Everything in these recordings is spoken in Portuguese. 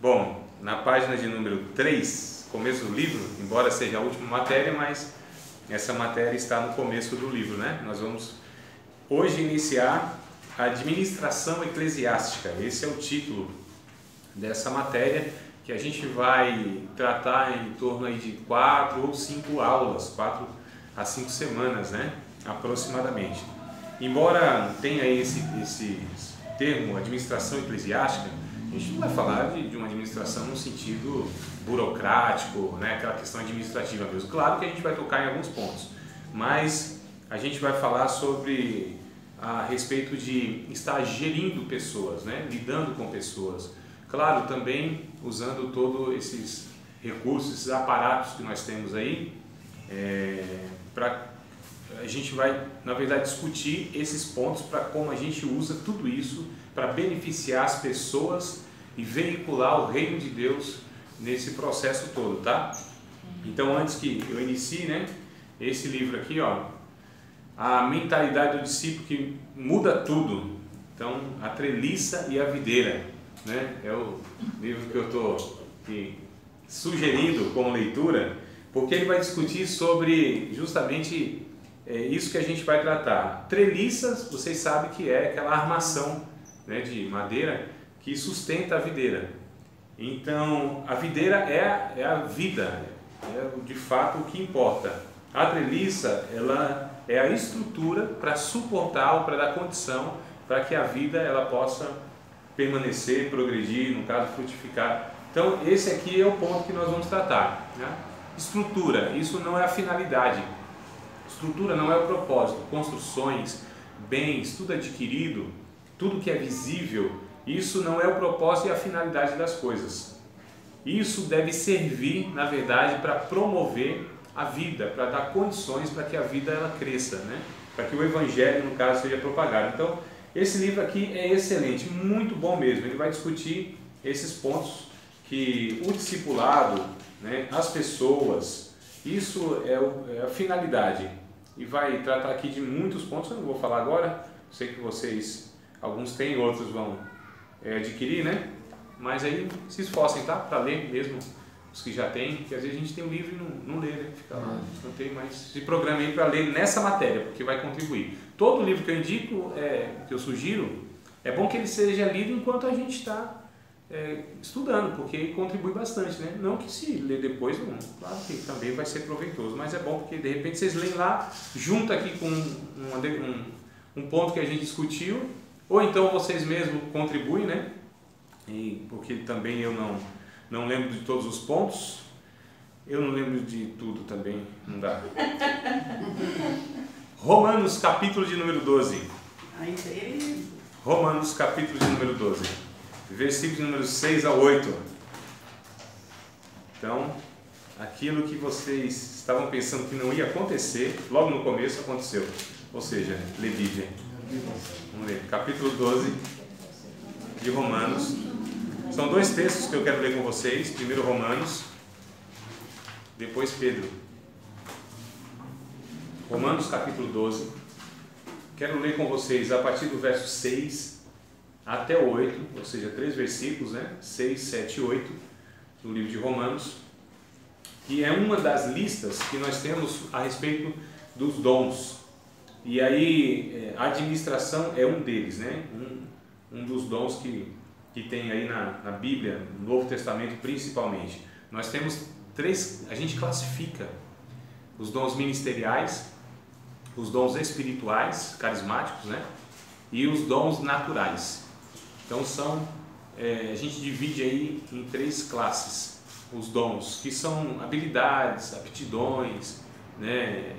Bom, na página de número 3, começo do livro, embora seja a última matéria, mas essa matéria está no começo do livro, né? Nós vamos hoje iniciar a administração eclesiástica. Esse é o título dessa matéria, que a gente vai tratar em torno aí de 4 ou 5 aulas, 4 a 5 semanas, né? Aproximadamente. Embora tenha esse termo, administração eclesiástica, a gente não vai falar de uma administração no sentido burocrático, né? Aquela questão administrativa mesmo. Claro que a gente vai tocar em alguns pontos, mas a gente vai falar a respeito de estar gerindo pessoas, né? Lidando com pessoas. Claro, também usando todos esses recursos, esses aparatos que nós temos aí, a gente vai, na verdade, discutir esses pontos para como a gente usa tudo isso para beneficiar as pessoas e veicular o reino de Deus nesse processo todo, tá? Então, antes que eu inicie, né, esse livro aqui, ó, A Mentalidade do Discípulo que Muda Tudo. Então, a treliça e a videira, né? É o livro que eu estou sugerindo como leitura, porque ele vai discutir sobre justamente isso que a gente vai tratar. Treliças, vocês sabem que é aquela armação, né, de madeira que sustenta a videira. Então, a videira é a vida, é de fato o que importa. A treliça, ela é a estrutura para suportar ou para dar condição para que a vida ela possa permanecer, progredir, no caso frutificar. Então, esse aqui é o ponto que nós vamos tratar, né? Estrutura, isso não é a finalidade. Estrutura não é o propósito. Construções, bens, tudo adquirido, tudo que é visível, isso não é o propósito e a finalidade das coisas. Isso deve servir, na verdade, para promover a vida, para dar condições para que a vida ela cresça, né? Para que o evangelho, no caso, seja propagado. Então, esse livro aqui é excelente, muito bom mesmo. Ele vai discutir esses pontos que o discipulado, né, as pessoas, isso é a finalidade. E vai tratar aqui de muitos pontos, eu não vou falar agora, sei que vocês, alguns têm, outros vão adquirir, né? Mas aí se esforcem, tá? Para ler mesmo os que já têm, que às vezes a gente tem um livro e não lê, né? Fica lá, não tem, mas se programe aí para ler nessa matéria, porque vai contribuir. Todo livro que eu indico, que eu sugiro, é bom que ele seja lido enquanto a gente está estudando, porque contribui bastante, né? Não que se ler depois, não, claro que também vai ser proveitoso, mas é bom porque de repente vocês leem lá, junto aqui com um ponto que a gente discutiu, ou então vocês mesmos contribuem, né? Porque também eu não lembro de todos os pontos, eu não lembro de tudo também, não dá. Romanos, capítulo de número 12. Romanos, capítulo de número 12. Versículos de número 6 a 8. Então, aquilo que vocês estavam pensando que não ia acontecer, logo no começo aconteceu. Ou seja, lê Bíblia. Vamos ler. Capítulo 12 de Romanos. São 2 textos que eu quero ler com vocês. Primeiro Romanos, depois Pedro. Romanos, capítulo 12. Quero ler com vocês a partir do verso 6 até o 8, ou seja, 3 versículos, né? 6, 7 e 8 do livro de Romanos, que é uma das listas que nós temos a respeito dos dons. E aí a administração é um deles, né? Um dos dons que tem aí na Bíblia, no Novo Testamento principalmente. Nós temos 3, a gente classifica os dons ministeriais, os dons espirituais, carismáticos, né? E os dons naturais. Então a gente divide aí em 3 classes os dons, que são habilidades, aptidões, né?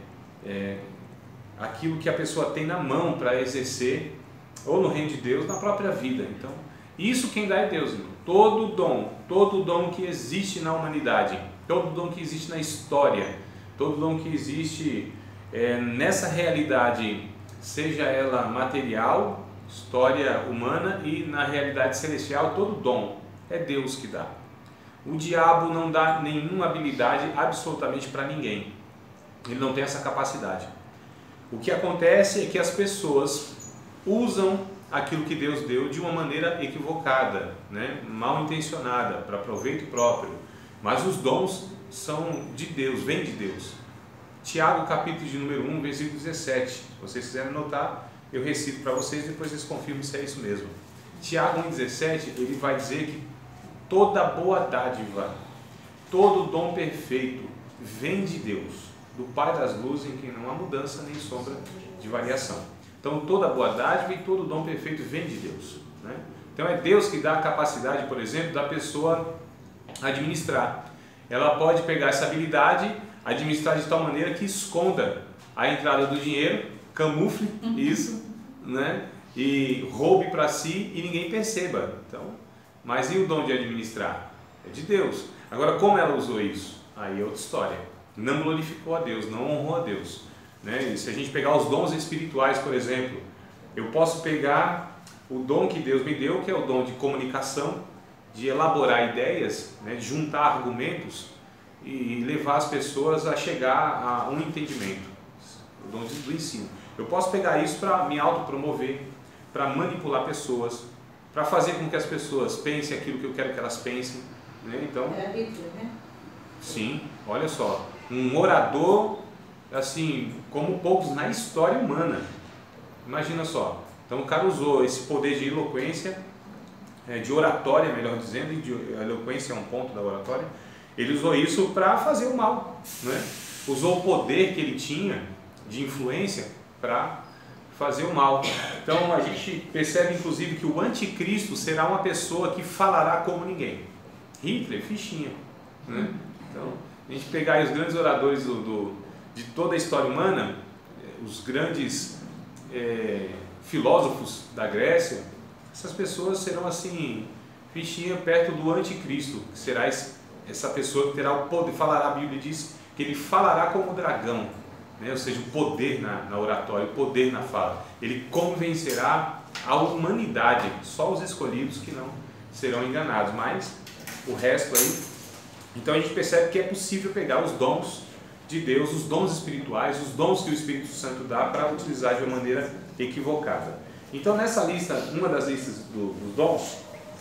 Aquilo que a pessoa tem na mão para exercer, ou no reino de Deus, na própria vida. Então, isso quem dá é Deus, irmão. Todo dom que existe na humanidade, todo dom que existe na história, todo dom que existe nessa realidade, seja ela material, história humana, e na realidade celestial, todo dom é Deus que dá. O diabo não dá nenhuma habilidade absolutamente para ninguém. Ele não tem essa capacidade. O que acontece é que as pessoas usam aquilo que Deus deu de uma maneira equivocada, né? Mal intencionada, para proveito próprio. Mas os dons são de Deus, vêm de Deus. Tiago, capítulo de número 1, versículo 17. Se vocês quiserem anotar, eu recito para vocês, depois vocês confirmam se é isso mesmo. Tiago 1,17, ele vai dizer que toda boa dádiva, todo dom perfeito vem de Deus, do Pai das luzes, em quem não há mudança nem sombra de variação. Então toda boa dádiva e todo dom perfeito vem de Deus, né? Então é Deus que dá a capacidade, por exemplo, da pessoa administrar. Ela pode pegar essa habilidade, administrar de tal maneira que esconda a entrada do dinheiro, camufle isso, né? E roube para si e ninguém perceba. Então, mas e o dom de administrar? É de Deus. Agora, como ela usou isso? Aí é outra história. Não glorificou a Deus, não honrou a Deus, né? E se a gente pegar os dons espirituais, por exemplo, eu posso pegar o dom que Deus me deu, que é o dom de comunicação, de elaborar ideias, né? De juntar argumentos e levar as pessoas a chegar a um entendimento, o dom do ensino. Eu posso pegar isso para me autopromover, para manipular pessoas, para fazer com que as pessoas pensem aquilo que eu quero que elas pensem, né? Então, né? Sim, olha só, um orador assim como poucos na história humana. Imagina só. Então o cara usou esse poder de eloquência, de oratória, melhor dizendo, e a eloquência é um ponto da oratória. Ele usou isso para fazer o mal, né? Usou o poder que ele tinha de influência para fazer o mal. Então a gente percebe inclusive que o anticristo será uma pessoa que falará como ninguém. Hitler, fichinha, né? Então a gente pegar aí os grandes oradores de toda a história humana, os grandes filósofos da Grécia, essas pessoas serão assim, fichinha perto do anticristo, que será essa pessoa que terá o poder, falará, a Bíblia diz que ele falará como dragão, né? Ou seja, o poder na oratória, o poder na fala. Ele convencerá a humanidade, só os escolhidos que não serão enganados, mas o resto aí. Então a gente percebe que é possível pegar os dons de Deus, os dons espirituais, os dons que o Espírito Santo dá para utilizar de uma maneira equivocada. Então nessa lista, uma das listas dos dons,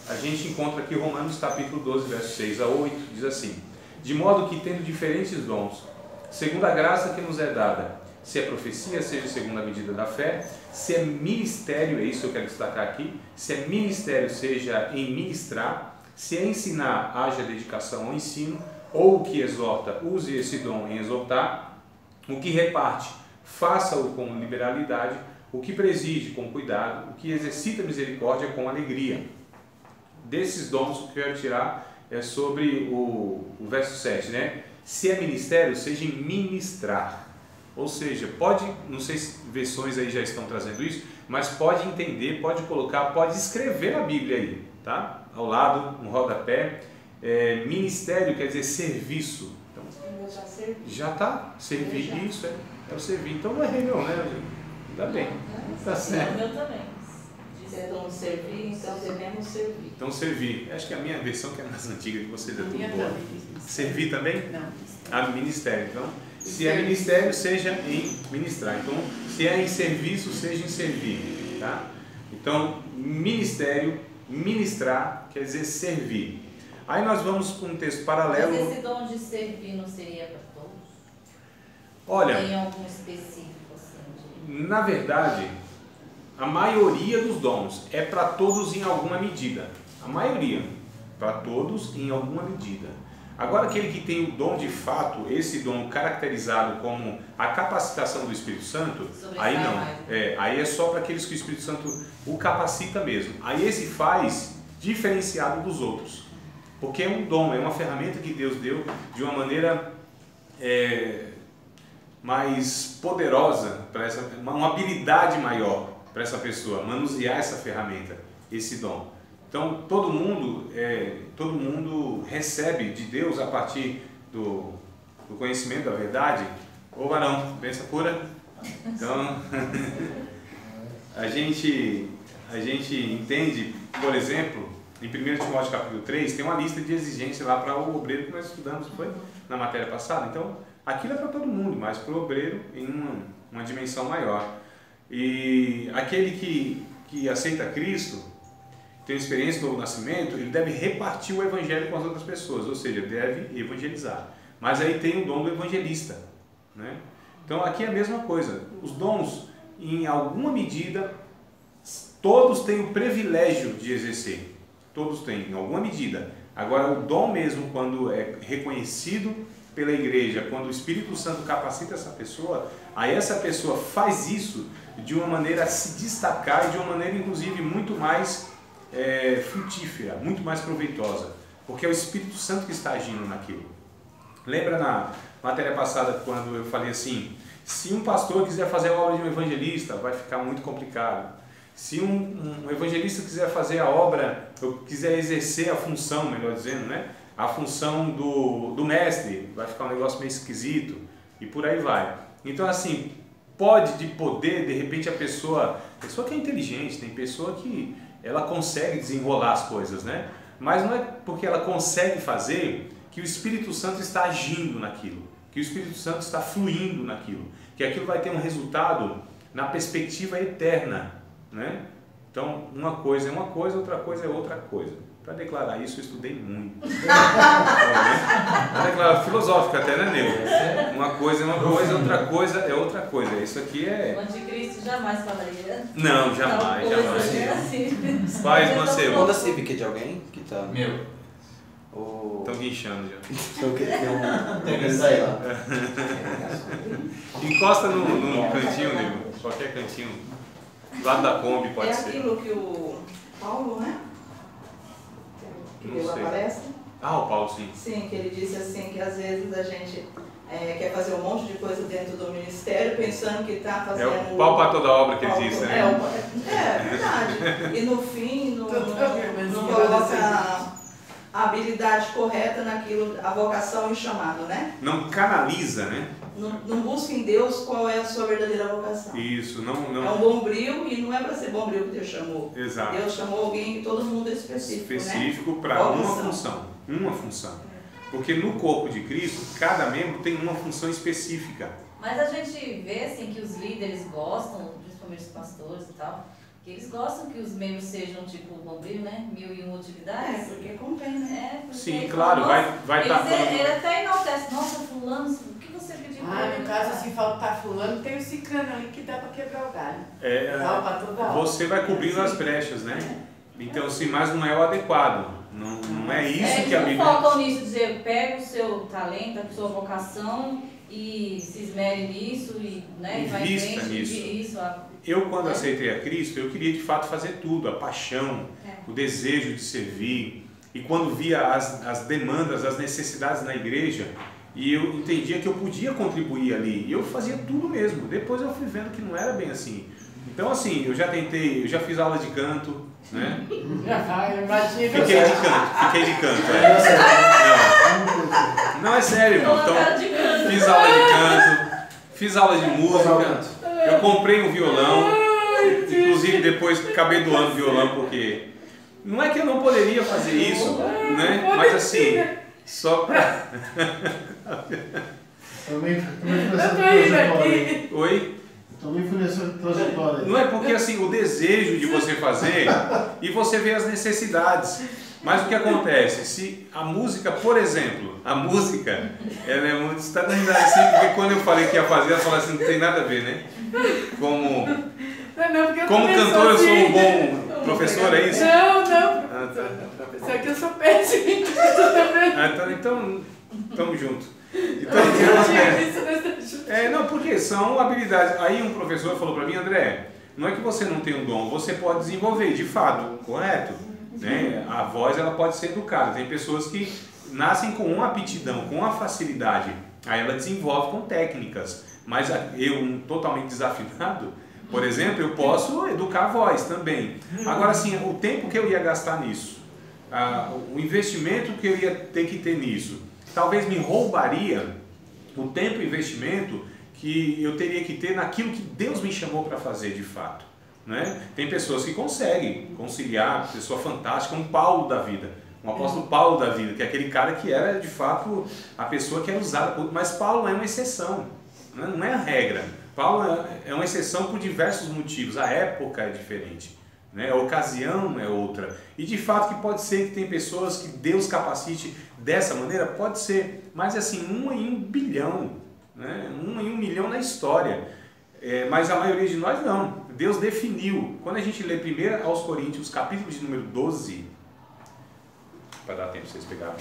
a gente encontra aqui Romanos capítulo 12, versos 6 a 8, diz assim: de modo que tendo diferentes dons, segundo a graça que nos é dada, se é profecia, seja segundo a medida da fé, se é ministério, é isso que eu quero destacar aqui, se é ministério, seja em ministrar, se é ensinar, haja dedicação ao ensino, ou o que exorta, use esse dom em exortar, o que reparte, faça-o com liberalidade, o que preside com cuidado, o que exercita misericórdia com alegria. Desses dons, o que eu quero tirar é sobre o verso 7, né? Se é ministério, seja em ministrar. Ou seja, pode, não sei se versões aí já estão trazendo isso, mas pode entender, pode colocar, pode escrever a Bíblia aí, tá? Ao lado, um rodapé. Ministério quer dizer serviço. Então, já está, servir, isso é o servir. Então não é rei não, né? Ainda bem, está certo. Eu também. Então servir, então devemos servir. Então servir. Acho que a minha versão, que é mais antiga que vocês, é tudo boa. Servir também? Não. Ministério. Então, se é ministério, seja em ministrar. Então, se é em serviço, seja em servir. Tá? Então, ministério, ministrar, quer dizer servir. Aí nós vamos com um texto paralelo. Mas esse dom de servir não seria para todos? Olha, tem algum específico assim? Na verdade, a maioria dos dons é para todos em alguma medida. A maioria, para todos em alguma medida. Agora, aquele que tem o dom de fato, esse dom caracterizado como a capacitação do Espírito Santo, aí não. Aí é só para aqueles que o Espírito Santo o capacita mesmo. Aí esse faz diferenciado dos outros. Porque é um dom, é uma ferramenta que Deus deu de uma maneira mais poderosa, para uma habilidade maior para essa pessoa, manusear essa ferramenta, esse dom. Então todo mundo recebe de Deus a partir do conhecimento da verdade. Ô varão, benção pura. Então a gente entende, por exemplo, em 1 Timóteo capítulo 3, tem uma lista de exigências lá para o obreiro que nós estudamos, foi na matéria passada. Então aquilo é para todo mundo, mas para o obreiro em uma dimensão maior. E aquele que que aceita Cristo, tem experiência do novo nascimento, ele deve repartir o evangelho com as outras pessoas, ou seja, deve evangelizar. Mas aí tem o dom do evangelista, né? Então aqui é a mesma coisa. Os dons, em alguma medida, todos têm o privilégio de exercer. Todos têm, em alguma medida. Agora, o dom mesmo, quando é reconhecido pela igreja, quando o Espírito Santo capacita essa pessoa, aí essa pessoa faz isso de uma maneira a se destacar e de uma maneira, inclusive, muito mais frutífera, muito mais proveitosa, porque é o Espírito Santo que está agindo naquilo. Lembra na matéria passada, quando eu falei assim, se um pastor quiser fazer a obra de um evangelista, vai ficar muito complicado. Se um evangelista quiser fazer a obra, ou quiser exercer a função, melhor dizendo, né? A função do mestre, vai ficar um negócio meio esquisito, e por aí vai. Então, assim, de repente a pessoa que é inteligente, tem pessoa que ela consegue desenrolar as coisas, né? Mas não é porque ela consegue fazer que o Espírito Santo está agindo naquilo, que o Espírito Santo está fluindo naquilo, que aquilo vai ter um resultado na perspectiva eterna, né? Então, uma coisa é uma coisa, outra coisa é outra coisa. Para declarar isso, eu estudei muito. Para declarar filosófica até, né, Neu? Uma coisa é uma coisa, outra coisa é outra coisa. Isso aqui é... O anticristo jamais falaria. Não, jamais, jamais. Assim. Faz, Mancebo. Manda CIVIC de alguém que tá... Meu. Estão guinchando já. Tem que sair lá. Encosta no cantinho, Neu. Qualquer cantinho. Do lado da Kombi pode ser. É aquilo que o Paulo, né? Que Não deu a sei. palestra. Ah, o Paulo, sim. Sim, que ele disse assim que às vezes a gente quer fazer um monte de coisa dentro do ministério pensando que está fazendo... É o pau para toda obra que ele disse, né? É verdade. E no fim não coloca a habilidade correta naquilo, a vocação e o chamado, né? Não canaliza, né? Não busca em Deus qual é a sua verdadeira vocação. Isso, não... É um bombril e não é para ser bombril que Deus chamou. Exato. Deus chamou alguém que todo mundo é específico, né? Para uma função. Uma função. Porque no corpo de Cristo, cada membro tem uma função específica. Mas a gente vê assim que os líderes gostam, principalmente os pastores e tal, que eles gostam que os membros sejam tipo bombril, né? 1001 utilidades. Porque convém, né? Porque Sim, aí, claro, nossa, vai estar ele até enaltece, nossa, fulano, o que você pediu pra ele? No caso, se faltar fulano, tem o ciclano ali que dá para quebrar o galho. Pra toda hora. Você vai cobrindo as brechas, né? Então, sim, mas não é o adequado. Não é isso que a Bíblia... Eles não focam nisso, dizer, pega o seu talento, a sua vocação e se esmere nisso e, né, vai em Invista frente. nisso. Eu, quando aceitei a Cristo, eu queria de fato fazer tudo, a paixão, o desejo de servir. E quando via as demandas, as necessidades na igreja, e eu entendia que eu podia contribuir ali, e eu fazia tudo mesmo. Depois eu fui vendo que não era bem assim. Então, assim, eu já fiz aula de canto, né? Fiquei de canto. Não, é sério, irmão. Então, fiz aula de canto, fiz aula de música, eu comprei um violão, inclusive depois acabei doando violão, porque não é que eu não poderia fazer isso, né? Mas assim, só pra... Também trajetória. Oi? Também foi nessa trajetória. Não é porque assim, o desejo de você fazer e você vê as necessidades. Mas o que acontece? Se a música, por exemplo, ela é muito... Você está dando assim, porque quando eu falei que ia fazer, ela falou assim, não tem nada a ver, né? Como cantor eu sou um bom professor, é isso? Não. Ah, tá. Professor, que eu sou péssimo. Então, tamo junto. Não, porque são habilidades. Aí um professor falou para mim, André, não é que você não tem um dom, você pode desenvolver, de fato, correto? Né? A voz ela pode ser educada. Tem pessoas que nascem com uma aptidão, com uma facilidade, aí ela desenvolve com técnicas. Mas eu, totalmente desafinado, por exemplo, eu posso educar a voz também. Agora, assim, o tempo que eu ia gastar nisso, o investimento que eu ia ter que ter nisso, talvez me roubaria o tempo e investimento que eu teria que ter naquilo que Deus me chamou para fazer de fato, né? Tem pessoas que conseguem conciliar, pessoa fantástica, um Paulo da vida, um apóstolo Paulo da vida, que é aquele cara que era de fato a pessoa que era usada por... Mas Paulo é uma exceção, né? Não é a regra. Paulo é uma exceção por diversos motivos, a época é diferente, né? A ocasião é outra. E de fato que pode ser que tem pessoas que Deus capacite dessa maneira, pode ser, mas assim, 1 em 1 bilhão, né? 1 em 1 milhão na história. Mas a maioria de nós não. Deus definiu. Quando a gente lê 1 aos Coríntios, capítulo de número 12, para dar tempo para vocês pegarem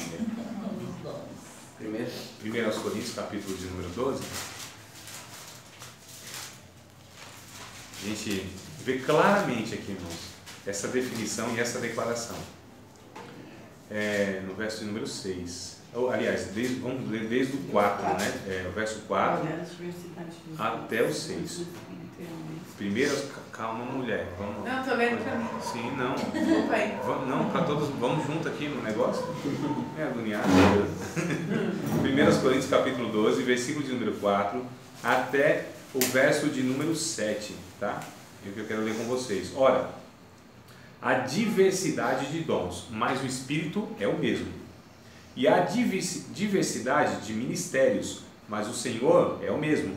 primeiro. 1 aos Coríntios, capítulo de número 12. A gente vê claramente aqui, irmãos, essa definição e essa declaração. No verso de número 6. Aliás, vamos ler desde o 4, né? O verso 4 até o 6. Primeiro, calma, mulher. Vamos. Não, estou lendo para mim. Sim, não. Desculpa aí. Não, para todos, vamos junto aqui no negócio. Agoniado. 1 Coríntios capítulo 12, versículo de número 4 até o verso de número 7, tá? É o que eu quero ler com vocês. Ora, a diversidade de dons, mas o Espírito é o mesmo. E a diversidade de ministérios, mas o Senhor é o mesmo.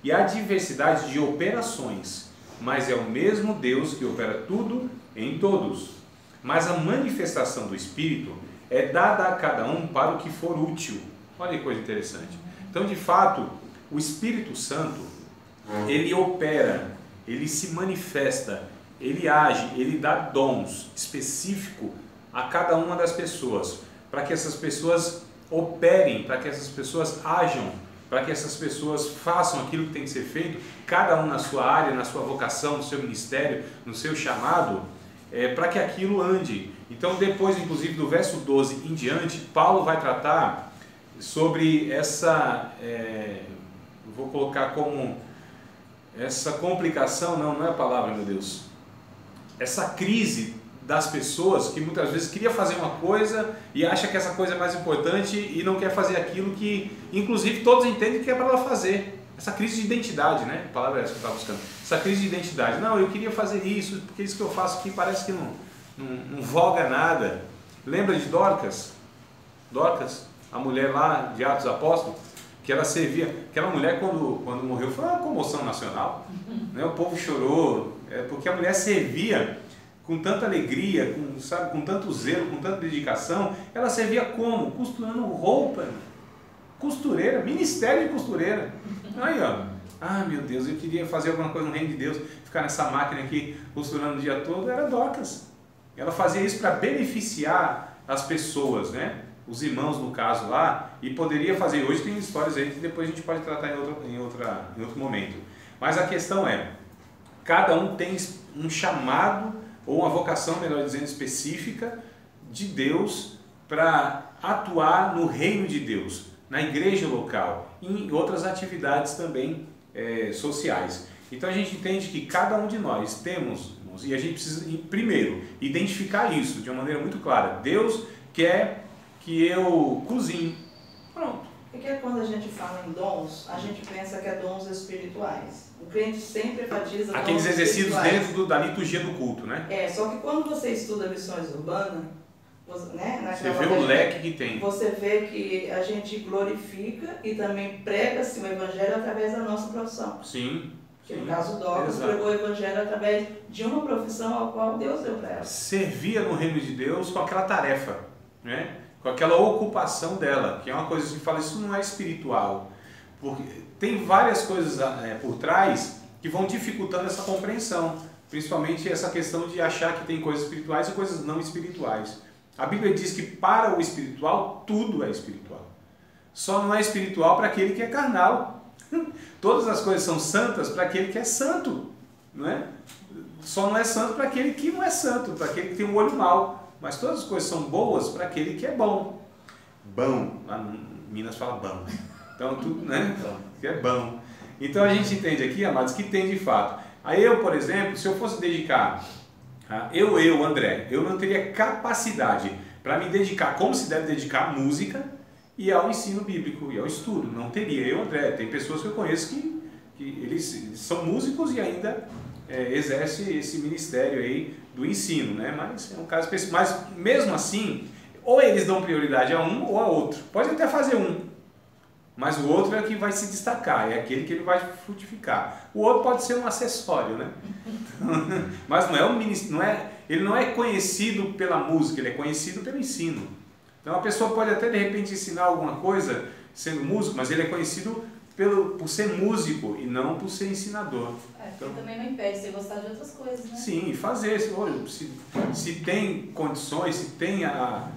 E a diversidade de operações, mas é o mesmo Deus que opera tudo em todos. Mas a manifestação do Espírito é dada a cada um para o que for útil. Olha que coisa interessante. Então, de fato, o Espírito Santo, ele opera, ele se manifesta, ele age, ele dá dons específicos a cada uma das pessoas, para que essas pessoas operem, para que essas pessoas ajam, para que essas pessoas façam aquilo que tem que ser feito, cada um na sua área, na sua vocação, no seu ministério, no seu chamado, para que aquilo ande. Então, depois, inclusive, do verso 12 em diante, Paulo vai tratar sobre essa, vou colocar como essa complicação, não é a palavra, meu Deus, essa crise das pessoas que muitas vezes queria fazer uma coisa e acha que essa coisa é mais importante e não quer fazer aquilo que, inclusive, todos entendem que é para ela fazer. Essa crise de identidade, né? A palavra é essa que eu estava buscando. Essa crise de identidade. Não, eu queria fazer isso, porque isso que eu faço aqui parece que não voga nada. Lembra de Dorcas? Dorcas, a mulher lá de Atos Apóstolos, que ela servia. Aquela mulher, quando morreu, foi uma comoção nacional. Né? O povo chorou, porque a mulher servia com tanta alegria, com tanto zelo, com tanta dedicação. Ela servia como? Costurando roupa. Costureira, ministério de costureira. Aí, ó. Ah, meu Deus, eu queria fazer alguma coisa no reino de Deus, ficar nessa máquina aqui costurando o dia todo. Era Dorcas. Ela fazia isso para beneficiar as pessoas, né? Os irmãos, no caso lá, e poderia fazer. Hoje tem histórias aí que depois a gente pode tratar em outro momento. Mas a questão é, cada um tem um chamado ou uma vocação, melhor dizendo, específica de Deus para atuar no reino de Deus, na igreja local e em outras atividades também sociais. Então a gente entende que cada um de nós temos, e a gente precisa, primeiro, identificar isso de uma maneira muito clara. Deus quer que eu cozinhe. Pronto. Porque quando a gente fala em dons, a gente pensa que é dons espirituais. O crente sempre enfatiza aqueles dons exercícios espirituais. dentro da liturgia do culto, né? Só que quando você estuda missões urbanas, né, você vê o leque que tem. Você vê que a gente glorifica e também prega-se o evangelho através da nossa profissão. Sim. Que no caso Dorcas pregou o evangelho através de uma profissão ao qual Deus deu para ela. Servia no reino de Deus com aquela tarefa, né? Com aquela ocupação dela, que é uma coisa que fala, isso não é espiritual. Porque tem várias coisas por trás que vão dificultando essa compreensão. Principalmente essa questão de achar que tem coisas espirituais e coisas não espirituais. A Bíblia diz que para o espiritual, tudo é espiritual. Só não é espiritual para aquele que é carnal. Todas as coisas são santas para aquele que é santo. Não é? Só não é santo para aquele que não é santo, para aquele que tem um olho mau. Mas todas as coisas são boas para aquele que é bom. Bom, lá em Minas fala bom. Então tudo, né? Que é bom. Então a gente entende aqui, amados, que tem de fato. Aí eu, por exemplo, se eu fosse dedicar, André, eu não teria capacidade para me dedicar como se deve dedicar à música e ao ensino bíblico e ao estudo. Não teria. Eu, André, tem pessoas que eu conheço que eles são músicos e ainda exercem esse ministério aí do ensino, né? Mas é um caso específico. Mas mesmo assim, ou eles dão prioridade a um ou a outro. Pode até fazer um, Mas o outro é que vai se destacar, é aquele que ele vai frutificar. O outro pode ser um acessório, né? Mas não é um ministro, ele não é conhecido pela música, ele é conhecido pelo ensino. Então a pessoa pode até de repente ensinar alguma coisa sendo músico, mas ele é conhecido por ser músico e não por ser ensinador. Porque também não impede você gostar de outras coisas, né? Sim, fazer. Se tem condições, se tem a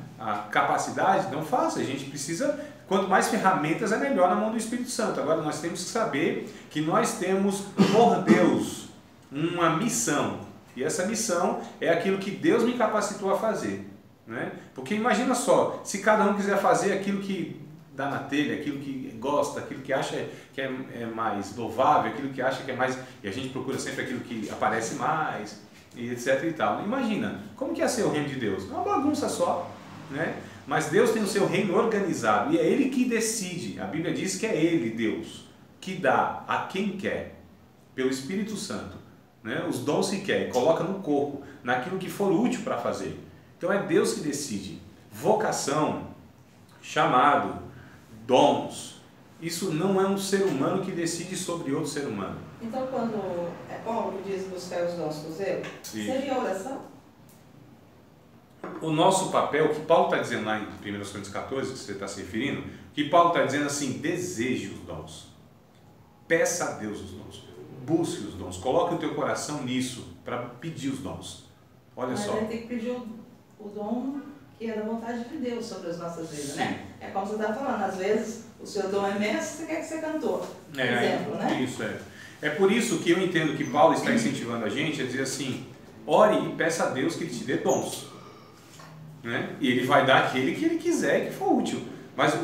capacidade, então faça. A gente precisa, quanto mais ferramentas é melhor na mão do Espírito Santo. Agora nós temos que saber que nós temos por Deus uma missão. E essa missão é aquilo que Deus me capacitou a fazer. Né? Porque imagina só, se cada um quiser fazer aquilo que dá na telha, aquilo que gosta, aquilo que acha que é mais louvável, aquilo que acha que é mais... E a gente procura sempre aquilo que aparece mais, e etc e tal. Imagina, como que é ser o reino de Deus? É uma bagunça só, né? Mas Deus tem o seu reino organizado, e é Ele que decide. A Bíblia diz que é Ele, Deus, que dá a quem quer, pelo Espírito Santo, né? Os dons que quer, e coloca no corpo, naquilo que for útil para fazer. Então é Deus que decide. Vocação, chamado, dons, isso não é um ser humano que decide sobre outro ser humano. Então quando é Paulo que diz buscar os dons com zelo, seria oração? O nosso papel, o que Paulo está dizendo lá em 1 Coríntios 14, que você está se referindo, que Paulo está dizendo assim, deseje os dons, peça a Deus os dons, busque os dons, coloque o teu coração nisso, para pedir os dons. Olha só. Mas tem que pedir o dom que é da vontade de Deus sobre as nossas vidas, né? É como você está falando, às vezes o seu dom é mestre, você quer que seja cantor, por exemplo, né? Isso é por isso que eu entendo que Paulo está incentivando a gente a dizer assim, ore e peça a Deus que Ele te dê dons, né? E Ele vai dar aquele que Ele quiser, que for útil. Mas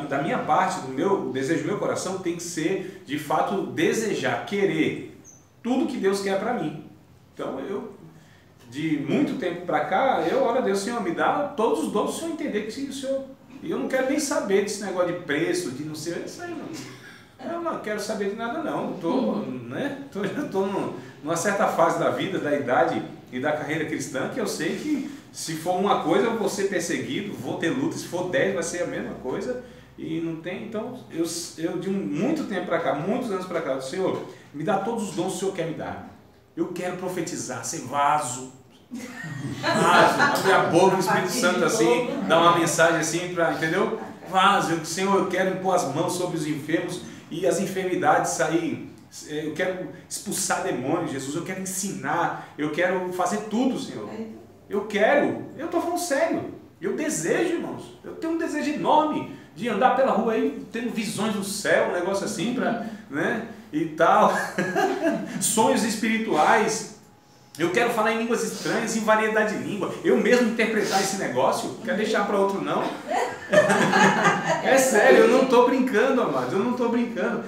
da minha parte, o desejo do meu coração tem que ser, de fato, desejar, querer tudo que Deus quer para mim. Então de muito tempo para cá, eu oro a Deus, Senhor, me dá todos os dons, o Senhor entender que o Senhor... E eu não quero nem saber desse negócio de preço, de não sei, isso aí não. Eu não quero saber de nada não. Já estou numa certa fase da vida, da idade e da carreira cristã, que eu sei que se for uma coisa eu vou ser perseguido, vou ter luta, se for 10 vai ser a mesma coisa. E não tem, então, eu de muito tempo para cá, muitos anos para cá, Senhor, me dá todos os dons que o Senhor quer me dar. Eu quero profetizar, ser vaso, abrir a boca do Espírito Santo assim, dar uma mensagem assim, entendeu? Vaso, Senhor, eu quero impor as mãos sobre os enfermos e as enfermidades saírem. Eu quero expulsar demônios, Jesus, eu quero ensinar, eu quero fazer tudo, Senhor. Eu estou falando sério, eu desejo, irmãos, eu tenho um desejo enorme de andar pela rua aí, tendo visões do céu, um negócio assim, né? E tal, sonhos espirituais, eu quero falar em línguas estranhas, em variedade de língua, eu mesmo interpretar esse negócio, quero deixar para outro não. É sério, eu não estou brincando, amados, eu não estou brincando.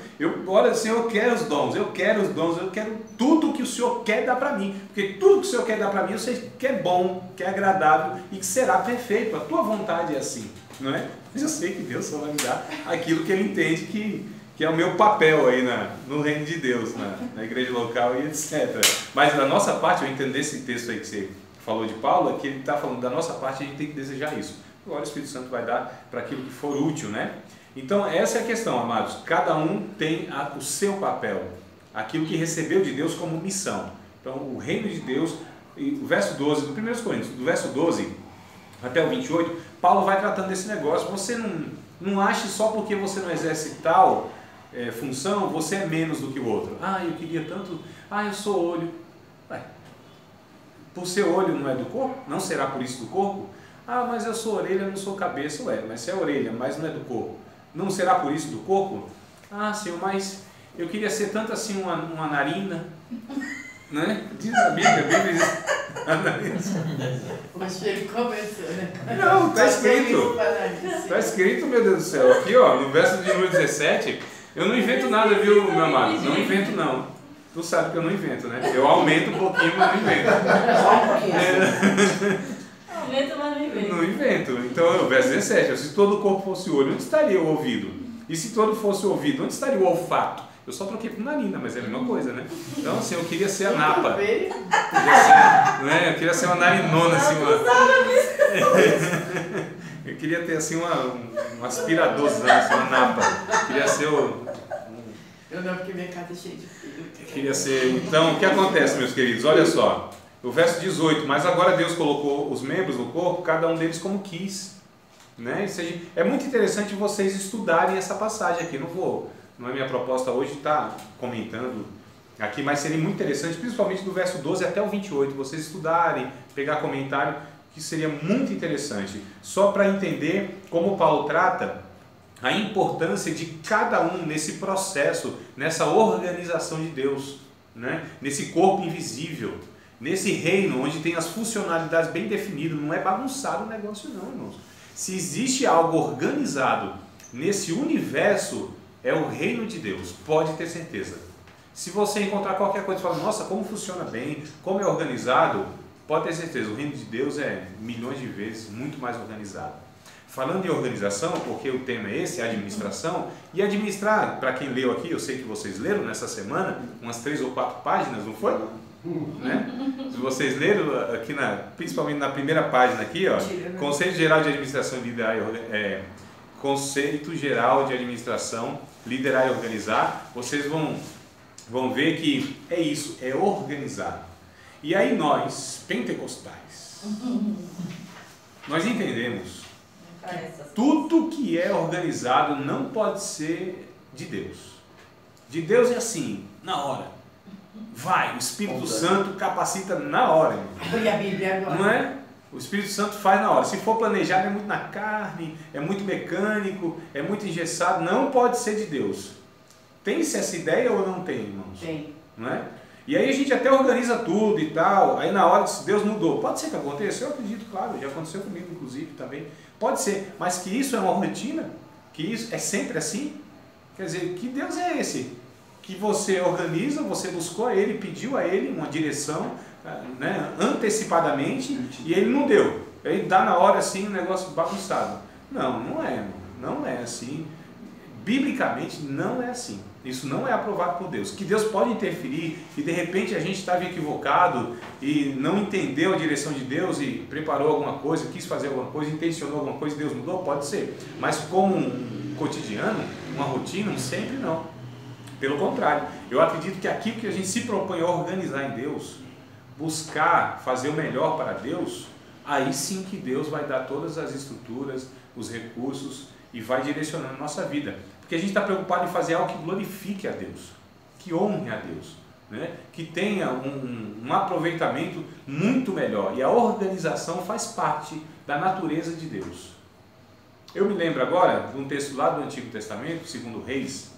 Olha, Senhor, eu quero os dons, eu quero tudo que o Senhor quer dar para mim, porque tudo que o Senhor quer dar para mim, eu sei que é bom, que é agradável e que será perfeito, a tua vontade é assim, não é? Mas eu sei que Deus só vai me dar aquilo que Ele entende que é o meu papel aí no reino de Deus, na igreja local e etc. Mas da nossa parte, eu entendo esse texto aí que você falou de Paulo, é que ele está falando da nossa parte, a gente tem que desejar isso. Agora o Espírito Santo vai dar para aquilo que for útil, né? Então essa é a questão, amados. Cada um tem o seu papel, aquilo que recebeu de Deus como missão. Então o reino de Deus, o verso 12 do 1 Coríntios, do verso 12 até o 28, Paulo vai tratando desse negócio. Você não ache só porque você não exerce tal função, você é menos do que o outro. Eu queria tanto, eu sou olho. Por ser olho não é do corpo? Não será por isso do corpo? Mas eu sou orelha, não sou cabeça. Mas você é orelha, mas não é do corpo. Não será por isso do corpo? Senhor, mas eu queria ser tanto assim uma narina, né? Diz a Bíblia diz a narina. Mas ele começou, né? Não, está escrito. Está escrito, meu Deus do céu. Aqui, no verso de número 17, eu não invento nada, viu, meu amado? Não invento, não. Tu sabe que eu não invento, né? Eu aumento um pouquinho, mas não invento. Só um pouquinho. Aumento, mas não invento. Não invento. Então, o verso 17, se todo o corpo fosse o olho, onde estaria o ouvido? E se todo fosse o ouvido, onde estaria o olfato? Eu só troquei por narina, mas é a mesma coisa, né? Então, assim, eu queria ser a napa. Eu queria ser uma narinona, assim, Eu queria ter assim um aspiradorzão, assim, uma napa. Queria ser o... Eu não, porque minha casa é cheia de filho. Queria ser... Então, o que acontece, meus queridos? Olha só, o verso 18, mas agora Deus colocou os membros no corpo, cada um deles como quis. Né? É muito interessante vocês estudarem essa passagem aqui. Não é minha proposta hoje estar comentando aqui, mas seria muito interessante, principalmente do verso 12 até o 28, vocês estudarem, pegar comentário, que seria muito interessante, só para entender como Paulo trata a importância de cada um nesse processo, nessa organização de Deus, né? Nesse corpo invisível, nesse reino onde tem as funcionalidades bem definidas. Não é bagunçado o negócio não, irmãos. Se existe algo organizado nesse universo, é o reino de Deus, pode ter certeza. Se você encontrar qualquer coisa e falar, nossa, como funciona bem, como é organizado, pode ter certeza, o reino de Deus é milhões de vezes muito mais organizado. Falando em organização, porque o tema é esse, administração, e administrar, para quem leu aqui, eu sei que vocês leram nessa semana, umas 3 ou 4 páginas, não foi? Né? Se vocês leram aqui, principalmente na primeira página aqui, ó, Conceito Geral de Administração e Liderar Conceito Geral de Administração, Liderar e Organizar, vocês vão ver que é isso, é organizado. E aí nós, pentecostais, nós entendemos que tudo que é organizado não pode ser de Deus. De Deus é assim, na hora. Vai, o Espírito Santo capacita na hora. Olha a Bíblia agora. Não é? O Espírito Santo faz na hora. Se for planejado, é muito na carne, é muito mecânico, é muito engessado. Não pode ser de Deus. Tem-se essa ideia ou não tem, irmãos? Tem. Não é? E aí a gente até organiza tudo e tal. Aí na hora, se Deus mudou, pode ser que aconteça? Eu acredito, claro. Já aconteceu comigo, inclusive, também. Pode ser. Mas que isso é uma rotina? Que isso é sempre assim? Quer dizer, que Deus é esse? Que você organiza, você buscou a Ele, pediu a Ele uma direção, né, antecipadamente, e Ele não deu. Ele dá na hora assim um negócio bagunçado. Não, não é. Não é assim. Biblicamente não é assim. Isso não é aprovado por Deus. Que Deus pode interferir e de repente a gente estava equivocado e não entendeu a direção de Deus e preparou alguma coisa, quis fazer alguma coisa, intencionou alguma coisa e Deus mudou? Pode ser. Mas como um cotidiano, uma rotina, sempre não. Pelo contrário, eu acredito que aquilo que a gente se propõe a organizar em Deus, buscar fazer o melhor para Deus, aí sim que Deus vai dar todas as estruturas, os recursos e vai direcionando a nossa vida. Porque a gente está preocupado em fazer algo que glorifique a Deus, que honre a Deus, né? Que tenha um aproveitamento muito melhor. E a organização faz parte da natureza de Deus. Eu me lembro agora de um texto lá do Antigo Testamento, segundo Reis,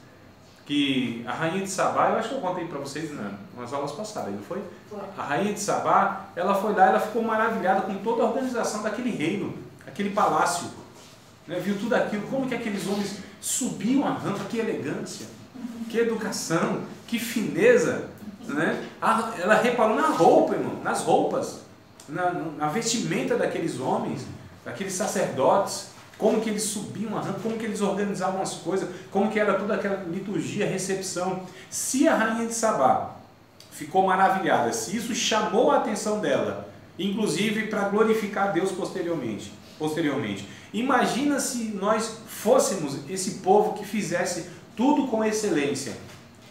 que a rainha de Sabá, eu acho que eu contei para vocês nas aulas passadas, não foi? Foi. A rainha de Sabá, ela foi lá, ela ficou maravilhada com toda a organização daquele reino, aquele palácio, né? Viu tudo aquilo, como que aqueles homens subiam a rampa, que elegância, que educação, que fineza, né? Ela reparou na roupa, irmão, nas roupas, na vestimenta daqueles homens, daqueles sacerdotes, como que eles subiam a rampa, como que eles organizavam as coisas, como que era toda aquela liturgia, recepção. Se a rainha de Sabá ficou maravilhada, se isso chamou a atenção dela, inclusive para glorificar Deus posteriormente, imagina se nós fôssemos esse povo que fizesse tudo com excelência,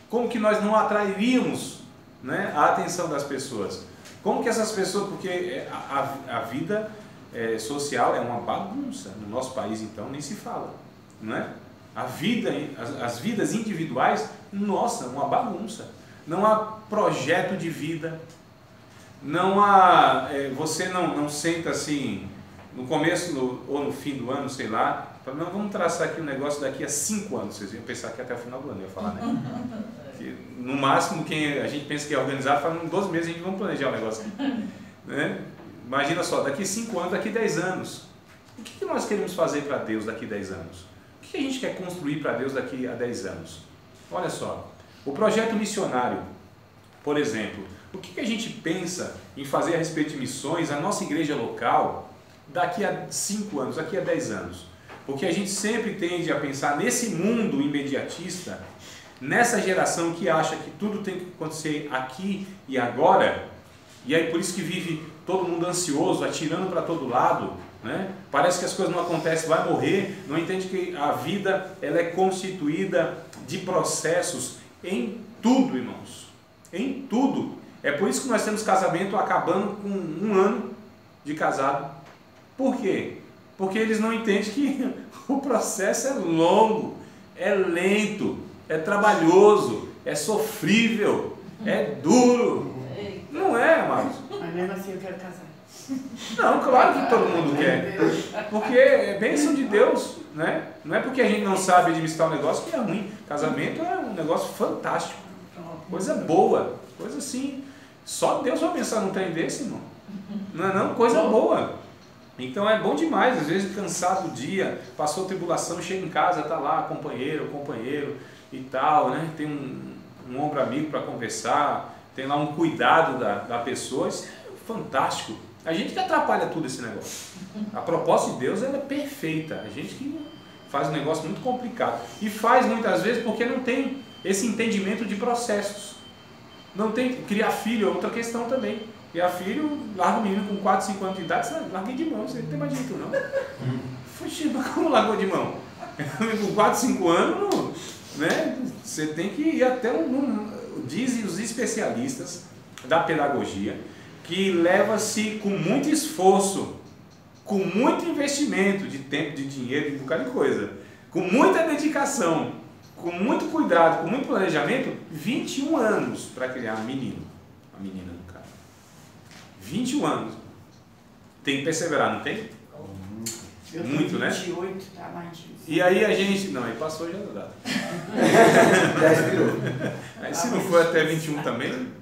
como que nós não atrairíamos, né, a atenção das pessoas, como que essas pessoas, porque a vida social é uma bagunça, no nosso país então nem se fala, não é? As vidas individuais, nossa, uma bagunça, não há projeto de vida, não há, você não senta assim, no começo ou no fim do ano, sei lá, fala, não, vamos traçar aqui um negócio daqui a 5 anos, vocês iam pensar que até o final do ano, eu ia falar, né? Que, no máximo, quem a gente pensa que é organizado, fala, em 12 meses a gente vai planejar o negócio aqui, né? Imagina só, daqui 5 anos, daqui 10 anos, o que nós queremos fazer para Deus daqui 10 anos? O que a gente quer construir para Deus daqui a 10 anos? Olha só, o projeto missionário, por exemplo, o que a gente pensa em fazer a respeito de missões, a nossa igreja local, daqui a 5 anos, daqui a 10 anos? Porque a gente sempre tende a pensar nesse mundo imediatista, nessa geração que acha que tudo tem que acontecer aqui e agora, e aí por isso que vive todo mundo ansioso, atirando para todo lado, né? Parece que as coisas não acontecem, vai morrer, não entende que a vida ela é constituída de processos em tudo, irmãos, em tudo. É por isso que nós temos casamento acabando com 1 ano de casado. Por quê? Porque eles não entendem que o processo é longo, é lento, é trabalhoso, é sofrível, é duro. Não é, amados? Mas mesmo assim eu quero casar. Não, claro que todo mundo quer. Porque é bênção de Deus, né? Não é porque a gente não sabe administrar o negócio que é ruim. Casamento é um negócio fantástico. Coisa boa. Coisa assim. Só Deus vai pensar num trem desse, irmão. Não é não? Coisa boa. Então é bom demais. Às vezes cansado do dia, passou tribulação, chega em casa, tá lá, companheiro e tal, né? Tem um ombro amigo para conversar, tem lá um cuidado da pessoa. Isso é fantástico. A gente que atrapalha tudo esse negócio. A proposta de Deus ela é perfeita. A gente que faz um negócio muito complicado. E faz muitas vezes porque não tem esse entendimento de processos. Não tem. Criar filho é outra questão também. Criar filho, larga o menino com 4, 5 anos de idade, você larga de mão, você não tem mais jeito não. Fuxi, mas como largou de mão? Com 4, 5 anos, né? Você tem que ir até dizem os especialistas da pedagogia, que leva-se com muito esforço, com muito investimento de tempo, de dinheiro, de um bocado de coisa, com muita dedicação, com muito cuidado, com muito planejamento, 21 anos para criar um menino, uma menina no caso. 21 anos. Tem que perseverar, não tem? Eu muito, 28, né? Tá mais disso. E aí a gente... Não, aí passou já não dá. Já expirou. Aí se não for até 21 também...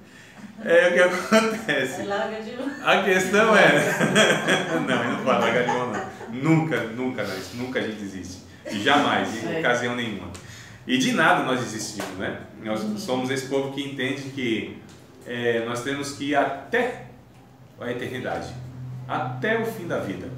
É o que acontece. A questão é... Não pode largar de mão não. Nunca a gente desiste. Jamais, em ocasião nenhuma. E de nada nós desistimos, né? Nós somos esse povo que entende que nós temos que ir até a eternidade. Até o fim da vida.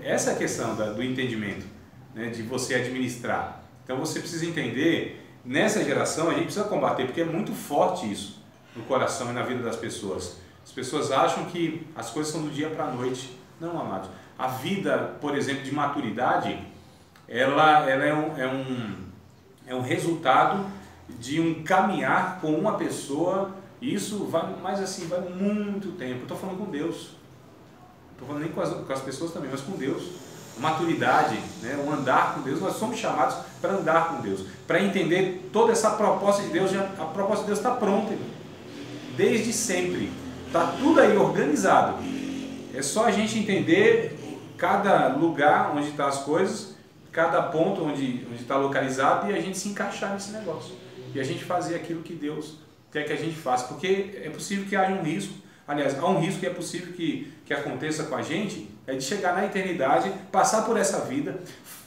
Essa é a questão do entendimento, né? De você administrar. Então você precisa entender, nessa geração a gente precisa combater, porque é muito forte isso no coração e na vida das pessoas. As pessoas acham que as coisas são do dia para a noite. Não, amados. A vida, por exemplo, de maturidade, ela é um resultado de um caminhar com uma pessoa, e isso vai muito tempo. Eu estou falando com Deus. Não estou falando nem com as pessoas também, mas com Deus. Maturidade, né? O andar com Deus, nós somos chamados para andar com Deus, para entender toda essa proposta de Deus. A proposta de Deus está pronta, irmão. Desde sempre, está tudo aí organizado. É só a gente entender cada lugar onde estão as coisas, cada ponto onde está localizado, e a gente se encaixar nesse negócio. E a gente fazer aquilo que Deus quer que a gente faça. Porque é possível que haja um risco, aliás, há um risco que é possível que aconteça com a gente, é de chegar na eternidade, passar por essa vida,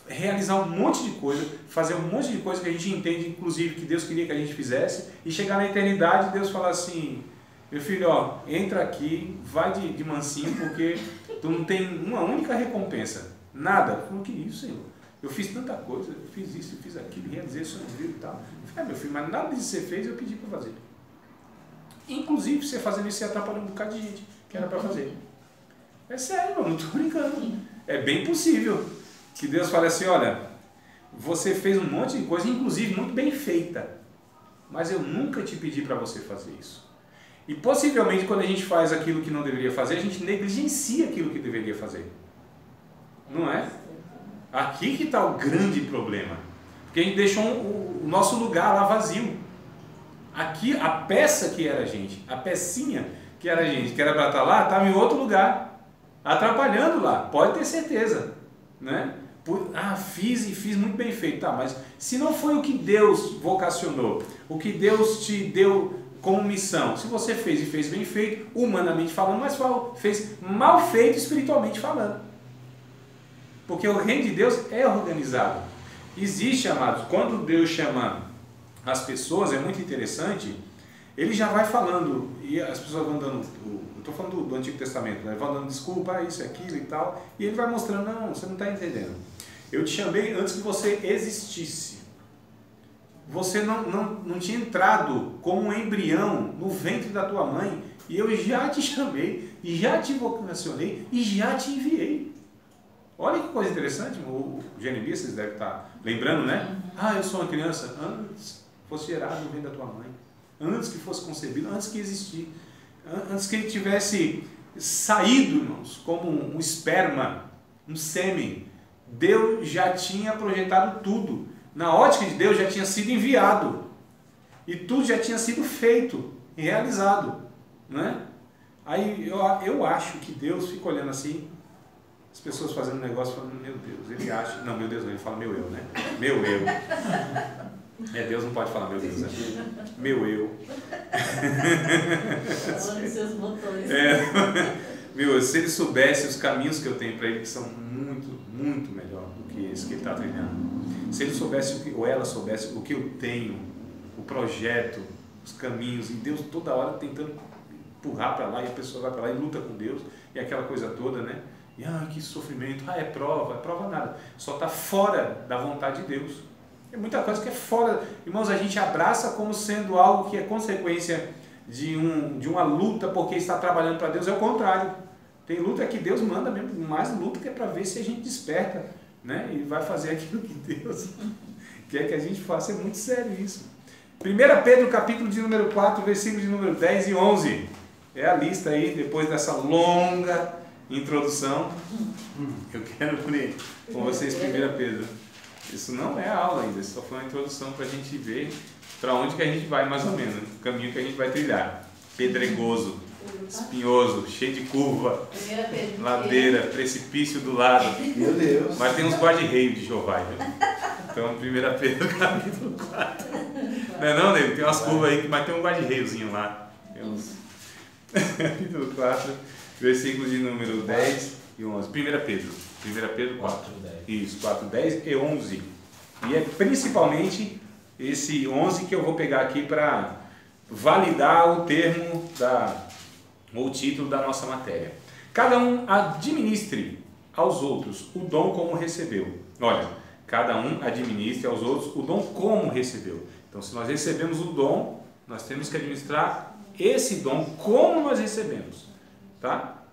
realizar um monte de coisa, fazer um monte de coisa que a gente entende, inclusive, que Deus queria que a gente fizesse, e chegar na eternidade e Deus falar assim: meu filho, ó, entra aqui, vai de mansinho, porque tu não tem uma única recompensa, nada. Eu falei: que isso, Senhor? Eu fiz tanta coisa, eu fiz isso, eu fiz aquilo, realizei isso no livro e tal. Eu falei: meu filho, mas nada disso que você fez eu pedi para fazer. Inclusive, você fazendo isso, você atrapalhou um bocado de gente que era para fazer. É sério, eu não estou brincando. É bem possível que Deus fale assim: olha, você fez um monte de coisa, inclusive muito bem feita, mas eu nunca te pedi para você fazer isso. E possivelmente quando a gente faz aquilo que não deveria fazer, a gente negligencia aquilo que deveria fazer. Não é? Aqui que está o grande problema. Porque a gente deixou o nosso lugar lá vazio. Aqui a peça que era a gente, a pecinha que era a gente, que era para estar lá, estava em outro lugar, atrapalhando lá, pode ter certeza, né? Fiz muito bem feito, tá, mas se não foi o que Deus vocacionou, o que Deus te deu como missão, se você fez e fez bem feito, humanamente falando, mas fez mal feito espiritualmente falando, porque o reino de Deus é organizado. Existe, amados, quando Deus chama as pessoas, é muito interessante, ele já vai falando, e as pessoas vão dando, eu estou falando do Antigo Testamento, né? Vão dando desculpa, isso, aquilo e tal, e ele vai mostrando: não, você não está entendendo. Eu te chamei antes que você existisse. Você não tinha entrado como um embrião no ventre da tua mãe, e eu já te chamei, e já te vocacionei, e já te enviei. Olha que coisa interessante, o Jeremias, vocês devem estar lembrando, né? Eu sou uma criança, antes fosse gerado no ventre da tua mãe, antes que fosse concebido, antes que existir, antes que ele tivesse saído, irmãos, como um esperma, um sêmen, Deus já tinha projetado tudo, na ótica de Deus já tinha sido enviado, e tudo já tinha sido feito e realizado, né? Aí eu acho que Deus fica olhando assim, as pessoas fazendo negócio falando, meu Deus, ele acha, não, meu Deus, ele fala meu eu, né? Meu eu. Deus não pode falar meu Deus, né? Meu eu. Falando dos seus botões. Meu, se ele soubesse os caminhos que eu tenho para ele, que são muito, muito melhor do que esse que ele está trilhando. Se ele soubesse, ou ela soubesse o que eu tenho, o projeto, os caminhos, e Deus toda hora tentando empurrar para lá, e a pessoa vai para lá e luta com Deus, e aquela coisa toda, né? E que sofrimento, é prova nada, só está fora da vontade de Deus. É muita coisa que é fora, irmãos, a gente abraça como sendo algo que é consequência de uma luta porque está trabalhando para Deus, é o contrário. Tem luta que Deus manda mesmo, mais luta que é para ver se a gente desperta, né? E vai fazer aquilo que Deus quer que a gente faça, é muito sério isso. 1 Pedro capítulo de número 4, versículo de número 10 e 11, é a lista aí, depois dessa longa introdução, eu quero ler com vocês 1 Pedro. Isso não é a aula ainda, isso só foi uma introdução para a gente ver para onde que a gente vai mais ou menos, o caminho que a gente vai trilhar. Pedregoso, espinhoso, cheio de curva, ladeira, precipício do lado. Meu Deus. Mas tem uns guarda-reio de Jeová, viu? Então 1 Pedro capítulo 4. Não é não, nego? Tem umas curvas aí, mas tem um guarda-reiozinho lá. Tem uns... capítulo 4, versículos de número 10 e 11. 1 Pedro 4. Isso, 4, 10 e 11. E é principalmente esse 11 que eu vou pegar aqui para validar o termo ou o título da nossa matéria. Cada um administre aos outros o dom como recebeu. Olha, cada um administre aos outros o dom como recebeu. Então, se nós recebemos o dom, nós temos que administrar esse dom como nós recebemos, tá?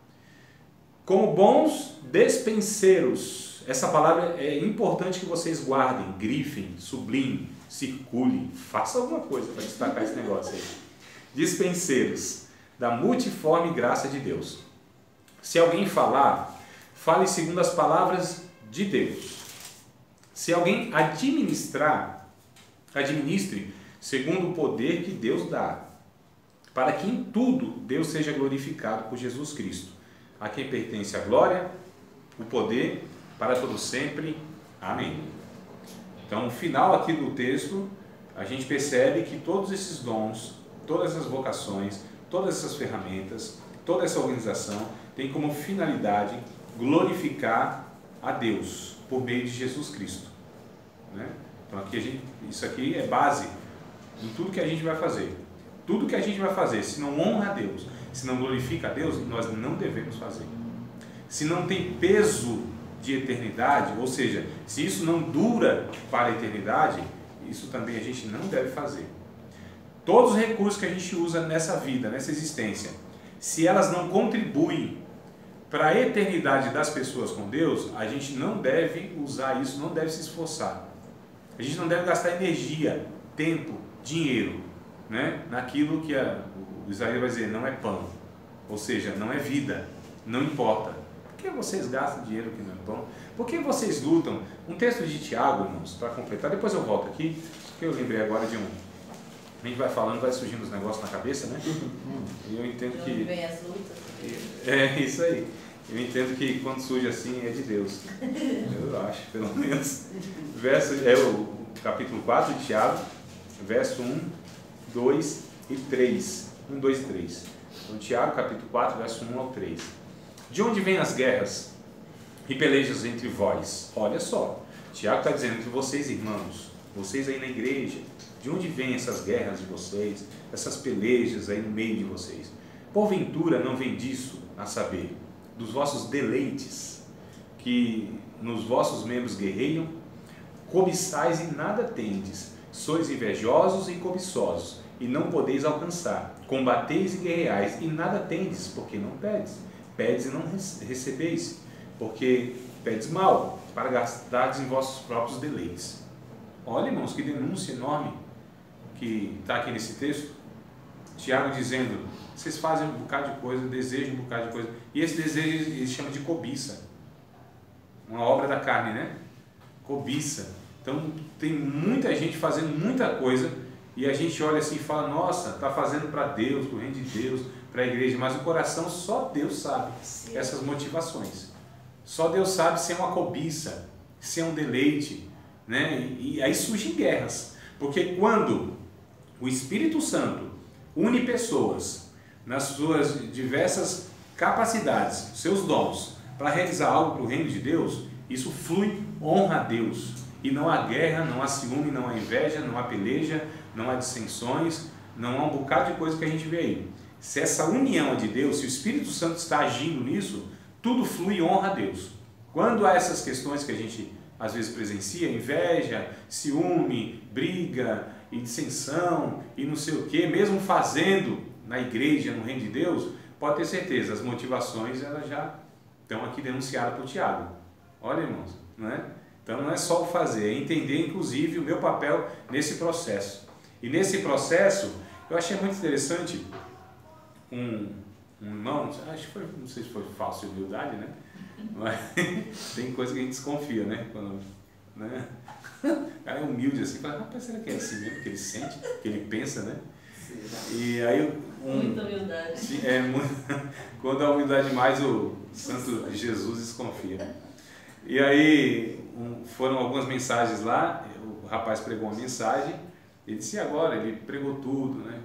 Como bons despenseiros. Essa palavra é importante que vocês guardem, grifem, sublinhem, circulem, faça alguma coisa para destacar esse negócio aí. Dispenseiros da multiforme graça de Deus. Se alguém falar, fale segundo as palavras de Deus. Se alguém administrar, administre segundo o poder que Deus dá, para que em tudo Deus seja glorificado por Jesus Cristo, a quem pertence a glória, o poder, para todo sempre. Amém. Então, no final aqui do texto, a gente percebe que todos esses dons, todas essas vocações, todas essas ferramentas, toda essa organização tem como finalidade glorificar a Deus por meio de Jesus Cristo, né? Então, isso aqui é base em tudo que a gente vai fazer. Tudo que a gente vai fazer, se não honra a Deus, se não glorifica a Deus, nós não devemos fazer. Se não tem peso de eternidade, ou seja, se isso não dura para a eternidade, isso também a gente não deve fazer. Todos os recursos que a gente usa nessa vida, nessa existência, se elas não contribuem para a eternidade das pessoas com Deus, a gente não deve usar isso, não deve se esforçar. A gente não deve gastar energia, tempo, dinheiro, né, naquilo que o Isaías vai dizer, não é pão, ou seja, não é vida, não importa. Por que vocês gastam dinheiro que não é pão? Por que vocês lutam? Um texto de Tiago, irmãos, para completar, depois eu volto aqui, porque eu lembrei agora de a gente vai falando, vai surgindo os negócios na cabeça, né? E eu entendo que... Vem as lutas. É isso aí. Eu entendo que quando surge assim é de Deus. Eu acho, pelo menos. O capítulo 4 de Tiago, verso 1, 2 e 3. 1, 2 e 3. Então, Tiago, capítulo 4, verso 1 ao 3. De onde vêm as guerras e pelejas entre vós? Olha só, Tiago está dizendo entre vocês, irmãos, vocês aí na igreja, de onde vêm essas guerras de vocês, essas pelejas aí no meio de vocês? Porventura não vem disso, a saber, dos vossos deleites, que nos vossos membros guerreiam? Cobiçais e nada tendes, sois invejosos e cobiçosos, e não podeis alcançar. Combateis e guerreais, e nada tendes, porque não pedes. Pedes e não recebeis, porque pedes mal, para gastardes em vossos próprios deleites. Olha, irmãos, que denúncia enorme que está aqui nesse texto. Tiago dizendo, vocês fazem um bocado de coisa, desejam um bocado de coisa, e esse desejo ele chama de cobiça, uma obra da carne, né? Cobiça. Então tem muita gente fazendo muita coisa, e a gente olha assim e fala, nossa, está fazendo para Deus, para o reino de Deus, para a igreja, mas o coração só Deus sabe essas motivações. Só Deus sabe se é uma cobiça, se é um deleite, né? E aí surgem guerras, porque quando o Espírito Santo une pessoas nas suas diversas capacidades, seus dons, para realizar algo para o reino de Deus, isso flui, honra a Deus. E não há guerra, não há ciúme, não há inveja, não há peleja, não há dissensões, não há um bocado de coisa que a gente vê aí. Se essa união é de Deus, se o Espírito Santo está agindo nisso, tudo flui e honra a Deus. Quando há essas questões que a gente às vezes presencia, inveja, ciúme, briga e dissensão e não sei o que, mesmo fazendo na igreja, no reino de Deus, pode ter certeza, as motivações elas já estão aqui denunciadas por Tiago. Olha, irmãos, não é? Então não é só o fazer, é entender inclusive o meu papel nesse processo. E nesse processo, eu achei muito interessante um irmão, acho que foi, não sei se foi falsa humildade, né? Mas tem coisa que a gente desconfia, né? Quando, né? O cara é humilde assim, fala, rapaz, será que é assim mesmo que ele sente, que ele pensa, né? E aí muita humildade. Quando a humildade mais, o santo Jesus desconfia. E aí foram algumas mensagens lá, o rapaz pregou uma mensagem, ele disse, agora, ele pregou tudo, né?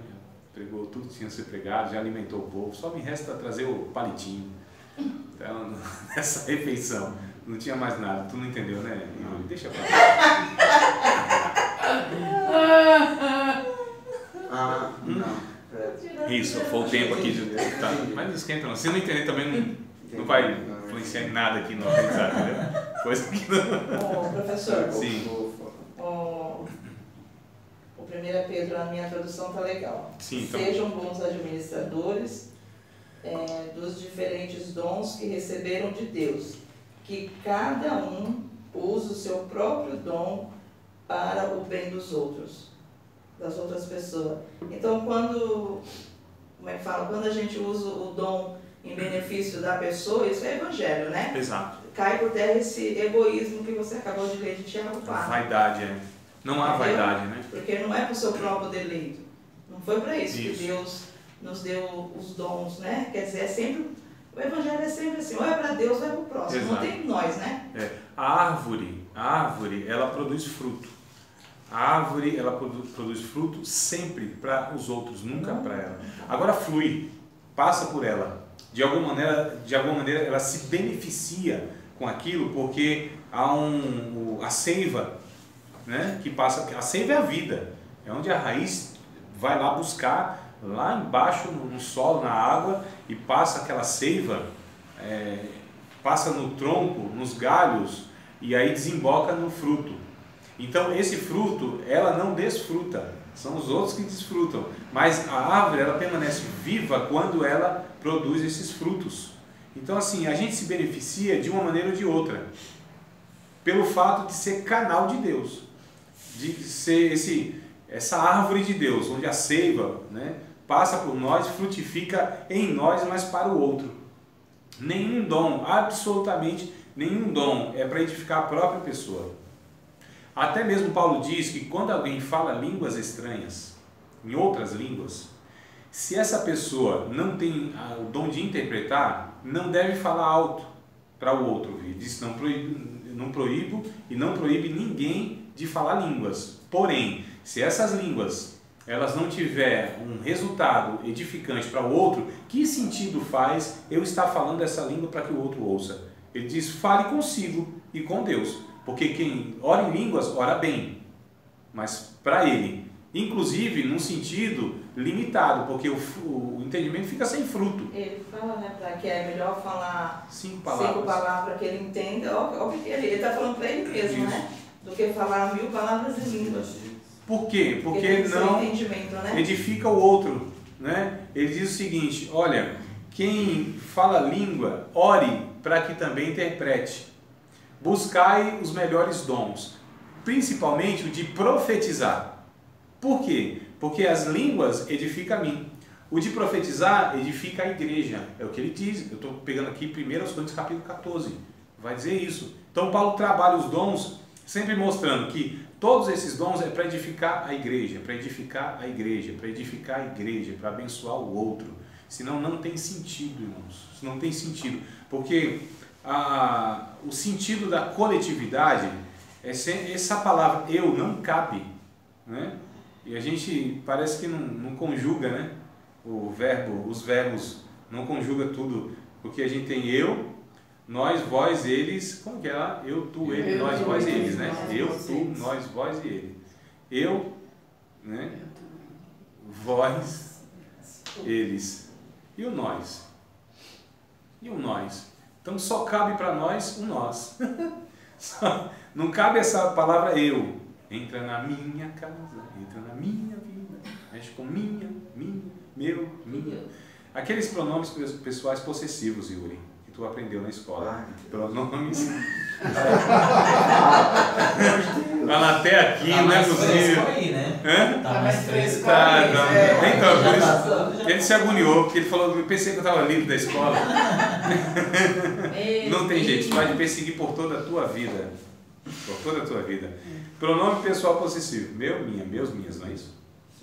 Pregou tudo que tinha que ser pregado, já alimentou o povo, só me resta trazer o palitinho. Então, nessa refeição, não tinha mais nada, tu não entendeu, né? Deixa pra lá. Não. Isso, foi o tempo aqui de... Tá, mas não esquenta não, se não entender também não vai influenciar em nada aqui no aprendizado, entendeu? Coisa que não... Professor, sim. O 1 Pedro, na minha tradução, está legal. Sim, então... Sejam bons administradores dos diferentes dons que receberam de Deus, que cada um use o seu próprio dom para o bem dos outros, das outras pessoas. Então, quando a gente usa o dom em benefício da pessoa, isso é evangelho, né? Exato. Cai por terra esse egoísmo que você acabou de ler de Tiago 4. Vaidade, não há vaidade, né? Porque não é para o seu próprio deleito. Não foi para isso que Deus nos deu os dons, né? Quer dizer, é sempre, o evangelho é sempre assim, ou é para Deus ou é para o próximo. Exato. Não tem nós, né? A árvore, ela produz fruto. A árvore, ela produz fruto sempre para os outros, nunca para ela. Agora flui, passa por ela. De alguma maneira ela se beneficia com aquilo, porque há a seiva, né, que passa. A seiva é a vida, é onde a raiz vai lá buscar, lá embaixo no solo, na água, e passa aquela seiva, passa no tronco, nos galhos, e aí desemboca no fruto. Então esse fruto, ela não desfruta, são os outros que desfrutam, mas a árvore ela permanece viva quando ela produz esses frutos. Então assim, a gente se beneficia de uma maneira ou de outra, pelo fato de ser canal de Deus, de ser essa árvore de Deus, onde a seiva, né, passa por nós, frutifica em nós, mas para o outro. Nenhum dom, absolutamente nenhum dom é para edificar a própria pessoa. Até mesmo Paulo diz que quando alguém fala línguas estranhas, em outras línguas, se essa pessoa não tem o dom de interpretar, não deve falar alto para o outro ouvir. Diz, não proíbo e não proíbe ninguém de falar línguas. Porém, se essas línguas elas não tiver um resultado edificante para o outro, que sentido faz eu estar falando essa língua para que o outro ouça? Ele diz, fale consigo e com Deus, porque quem ora em línguas, ora bem, mas para ele, inclusive num sentido limitado, porque o entendimento fica sem fruto. Ele fala, né, que é melhor falar 5 palavras para que ele entenda, óbvio que ele está falando para ele mesmo, isso, né? Do que falar 1000 palavras em línguas. Por quê? Porque não né? edifica o outro, né? Ele diz o seguinte, olha, quem fala língua, ore para que também interprete. buscai os melhores dons, principalmente o de profetizar. Por quê? Porque as línguas edificam a mim. O de profetizar edifica a igreja. É o que ele diz. Eu estou pegando aqui 1 Coríntios capítulo 14. Vai dizer isso. Então Paulo trabalha os dons, sempre mostrando que todos esses dons é para edificar a igreja, para edificar a igreja, para edificar a igreja, para abençoar o outro. Senão não tem sentido, irmãos. Não tem sentido. Porque o sentido da coletividade, essa palavra eu não cabe, né? E a gente parece que não conjuga, né? Os verbos não conjuga tudo, porque a gente tem eu, nós, vós, eles, como que é lá? Eu, tu, ele, nós, vós e eles, né? Eu, tu, nós, vós e ele. Eu, né? Vós, eles. E o nós? E o nós? Então só cabe para nós o nós. Não cabe essa palavra eu. Entra na minha casa, entra na minha vida, mexe com minha, meu, minha. Aqueles pronomes pessoais possessivos, Yuri, que tu aprendeu na escola. Pronomes. Fala até aqui, tá, não é possível. Aí, né? Hã? Tá mais fresco Tá, aí. então, por isso, ele se agoniou, porque ele falou, eu pensei que eu estava livre da escola. Não tem jeito, você vai te perseguir por toda a tua vida. Por toda a tua vida. Pronome pessoal possessivo. Meu, minha, meus, minhas, não é isso?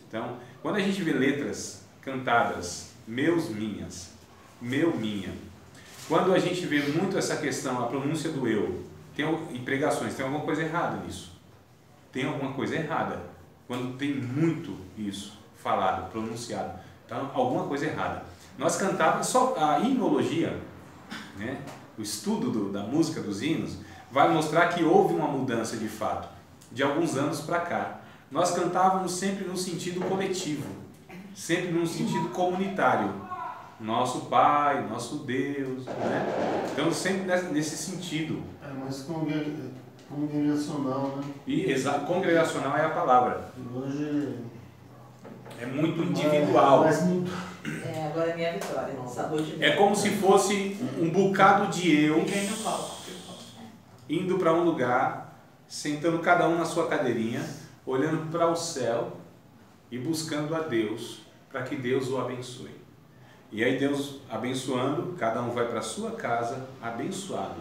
Então, quando a gente vê letras cantadas, meus, minhas, meu, minha, quando a gente vê muito essa questão, a pronúncia do eu, em pregações, tem alguma coisa errada nisso. Tem alguma coisa errada. Quando tem muito isso falado, pronunciado. Então, alguma coisa errada. Nós cantávamos, só a hinologia, né? O estudo da música dos hinos, vai mostrar que houve uma mudança de fato, de alguns anos para cá. Nós cantávamos sempre no sentido coletivo, sempre no sentido comunitário. Nosso Pai, nosso Deus, né? Então sempre nesse sentido. Mas congregacional, né? E congregacional é a palavra. Hoje é muito individual. Agora é minha vitória. Saúde. É como se fosse um bocado de eu indo para um lugar, sentando cada um na sua cadeirinha, olhando para o céu e buscando a Deus, para que Deus o abençoe. E aí Deus abençoando, cada um vai para a sua casa abençoado,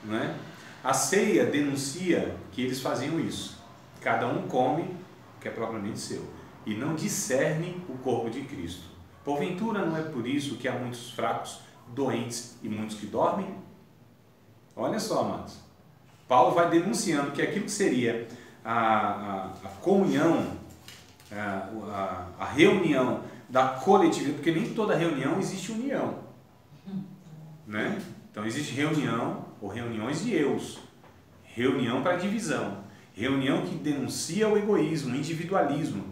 não é? A ceia denuncia que eles faziam isso. Cada um come o que é propriamente seu e não discerne o corpo de Cristo. Porventura não é por isso que há muitos fracos, doentes e muitos que dormem? Olha só, amados. Paulo vai denunciando que aquilo que seria a comunhão, a reunião da coletividade, porque nem toda reunião existe união, né? Então existe reunião ou reuniões de eus, reunião para divisão, reunião que denuncia o egoísmo, o individualismo.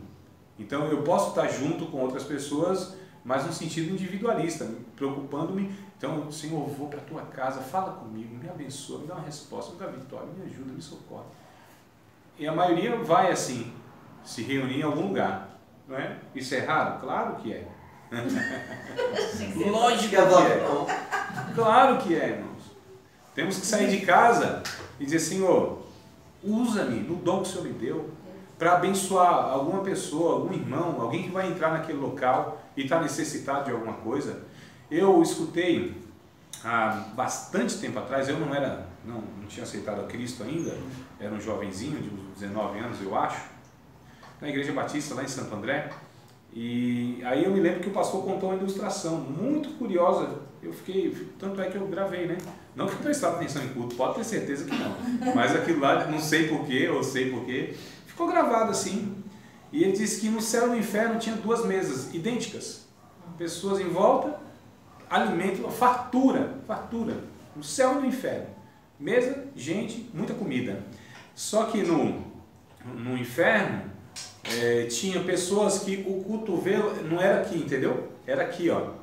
Então eu posso estar junto com outras pessoas, mas no sentido individualista, preocupando-me. Então, Senhor, eu vou para a tua casa, fala comigo, me abençoa, me dá uma resposta, me dá vitória, me ajuda, me socorre. E a maioria vai assim, se reunir em algum lugar, não é? Isso é errado? Claro que é. Lógico que é. Claro que é, irmãos. Temos que sair de casa e dizer, Senhor, usa-me no dom que o Senhor me deu para abençoar alguma pessoa, algum irmão, alguém que vai entrar naquele local e está necessitado de alguma coisa. Eu escutei há bastante tempo atrás, eu não tinha aceitado a Cristo ainda, era um jovenzinho de uns 19 anos, eu acho, na Igreja Batista, lá em Santo André, e aí eu me lembro que o pastor contou uma ilustração muito curiosa, eu fiquei, tanto é que eu gravei, né? Não que eu prestava atenção em culto, pode ter certeza que não, mas aquilo lá, não sei porquê, ou sei porquê, ficou gravado assim, e ele disse que no céu e no inferno tinha duas mesas idênticas, pessoas em volta, alimento, fartura, no céu e no inferno, mesa, gente, muita comida. Só que no inferno tinha pessoas que o cotovelo não era aqui, entendeu? Era aqui, ó.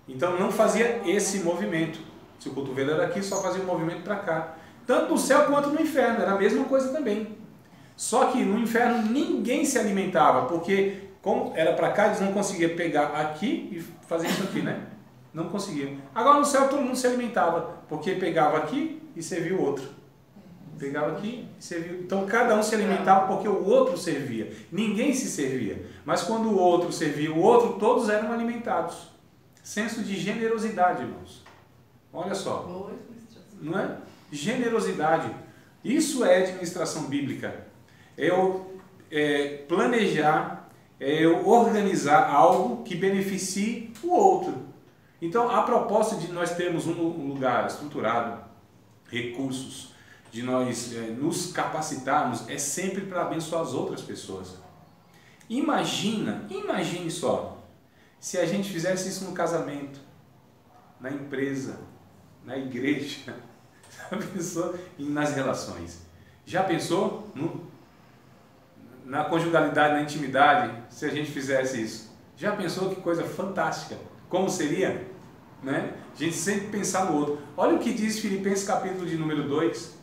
Então não fazia esse movimento. Se o cotovelo era aqui, só fazia o movimento para cá. Tanto no céu quanto no inferno, era a mesma coisa também. Só que no inferno ninguém se alimentava, porque como era para cá, eles não conseguiam pegar aqui e fazer isso aqui, né? Não conseguiam. Agora no céu todo mundo se alimentava, porque pegava aqui e servia o outro. Pegava aqui e servia. Então cada um se alimentava porque o outro servia. Ninguém se servia. Mas quando o outro servia o outro, todos eram alimentados. Senso de generosidade, irmãos. Olha só. Não é? Generosidade. Isso é administração bíblica. É eu planejar, é eu organizar algo que beneficie o outro. Então a proposta de nós termos um lugar estruturado, recursos, de nós nos capacitarmos, é sempre para abençoar as outras pessoas. Imagine só, se a gente fizesse isso no casamento, na empresa, na igreja, já pensou? E nas relações. Já pensou na conjugalidade, na intimidade, se a gente fizesse isso? Já pensou que coisa fantástica? Como seria? Né? A gente sempre pensar no outro. Olha o que diz Filipenses capítulo de número 2,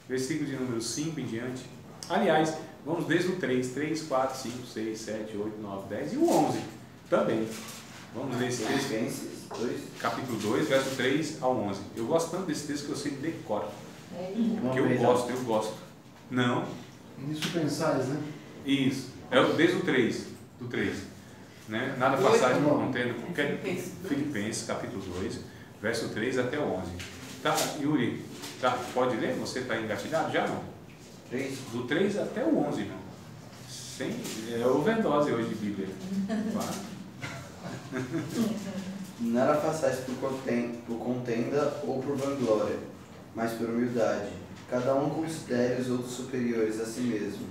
versículo de número 5 em diante. Aliás, vamos desde o 3, 4, 5, 6, 7, 8, 9, 10 e o 11 também. Vamos ler esse texto. Capítulo 2, verso 3 ao 11. Eu gosto tanto desse texto que eu sei de cor. Porque eu gosto. Não. Nisso pensais, né? Isso. É desde o 3. Do 3. Né? Nada passagem contendo. Filipenses, capítulo 2, verso 3 até o 11. Tá, Yuri, tá, pode ler? Você está engatilhado? Já não? 3. Do 3 até o 11, irmão. É overdose hoje de Bíblia. Nada façais por contenda ou por vanglória, mas por humildade. Cada um considere os outros superiores a si mesmo.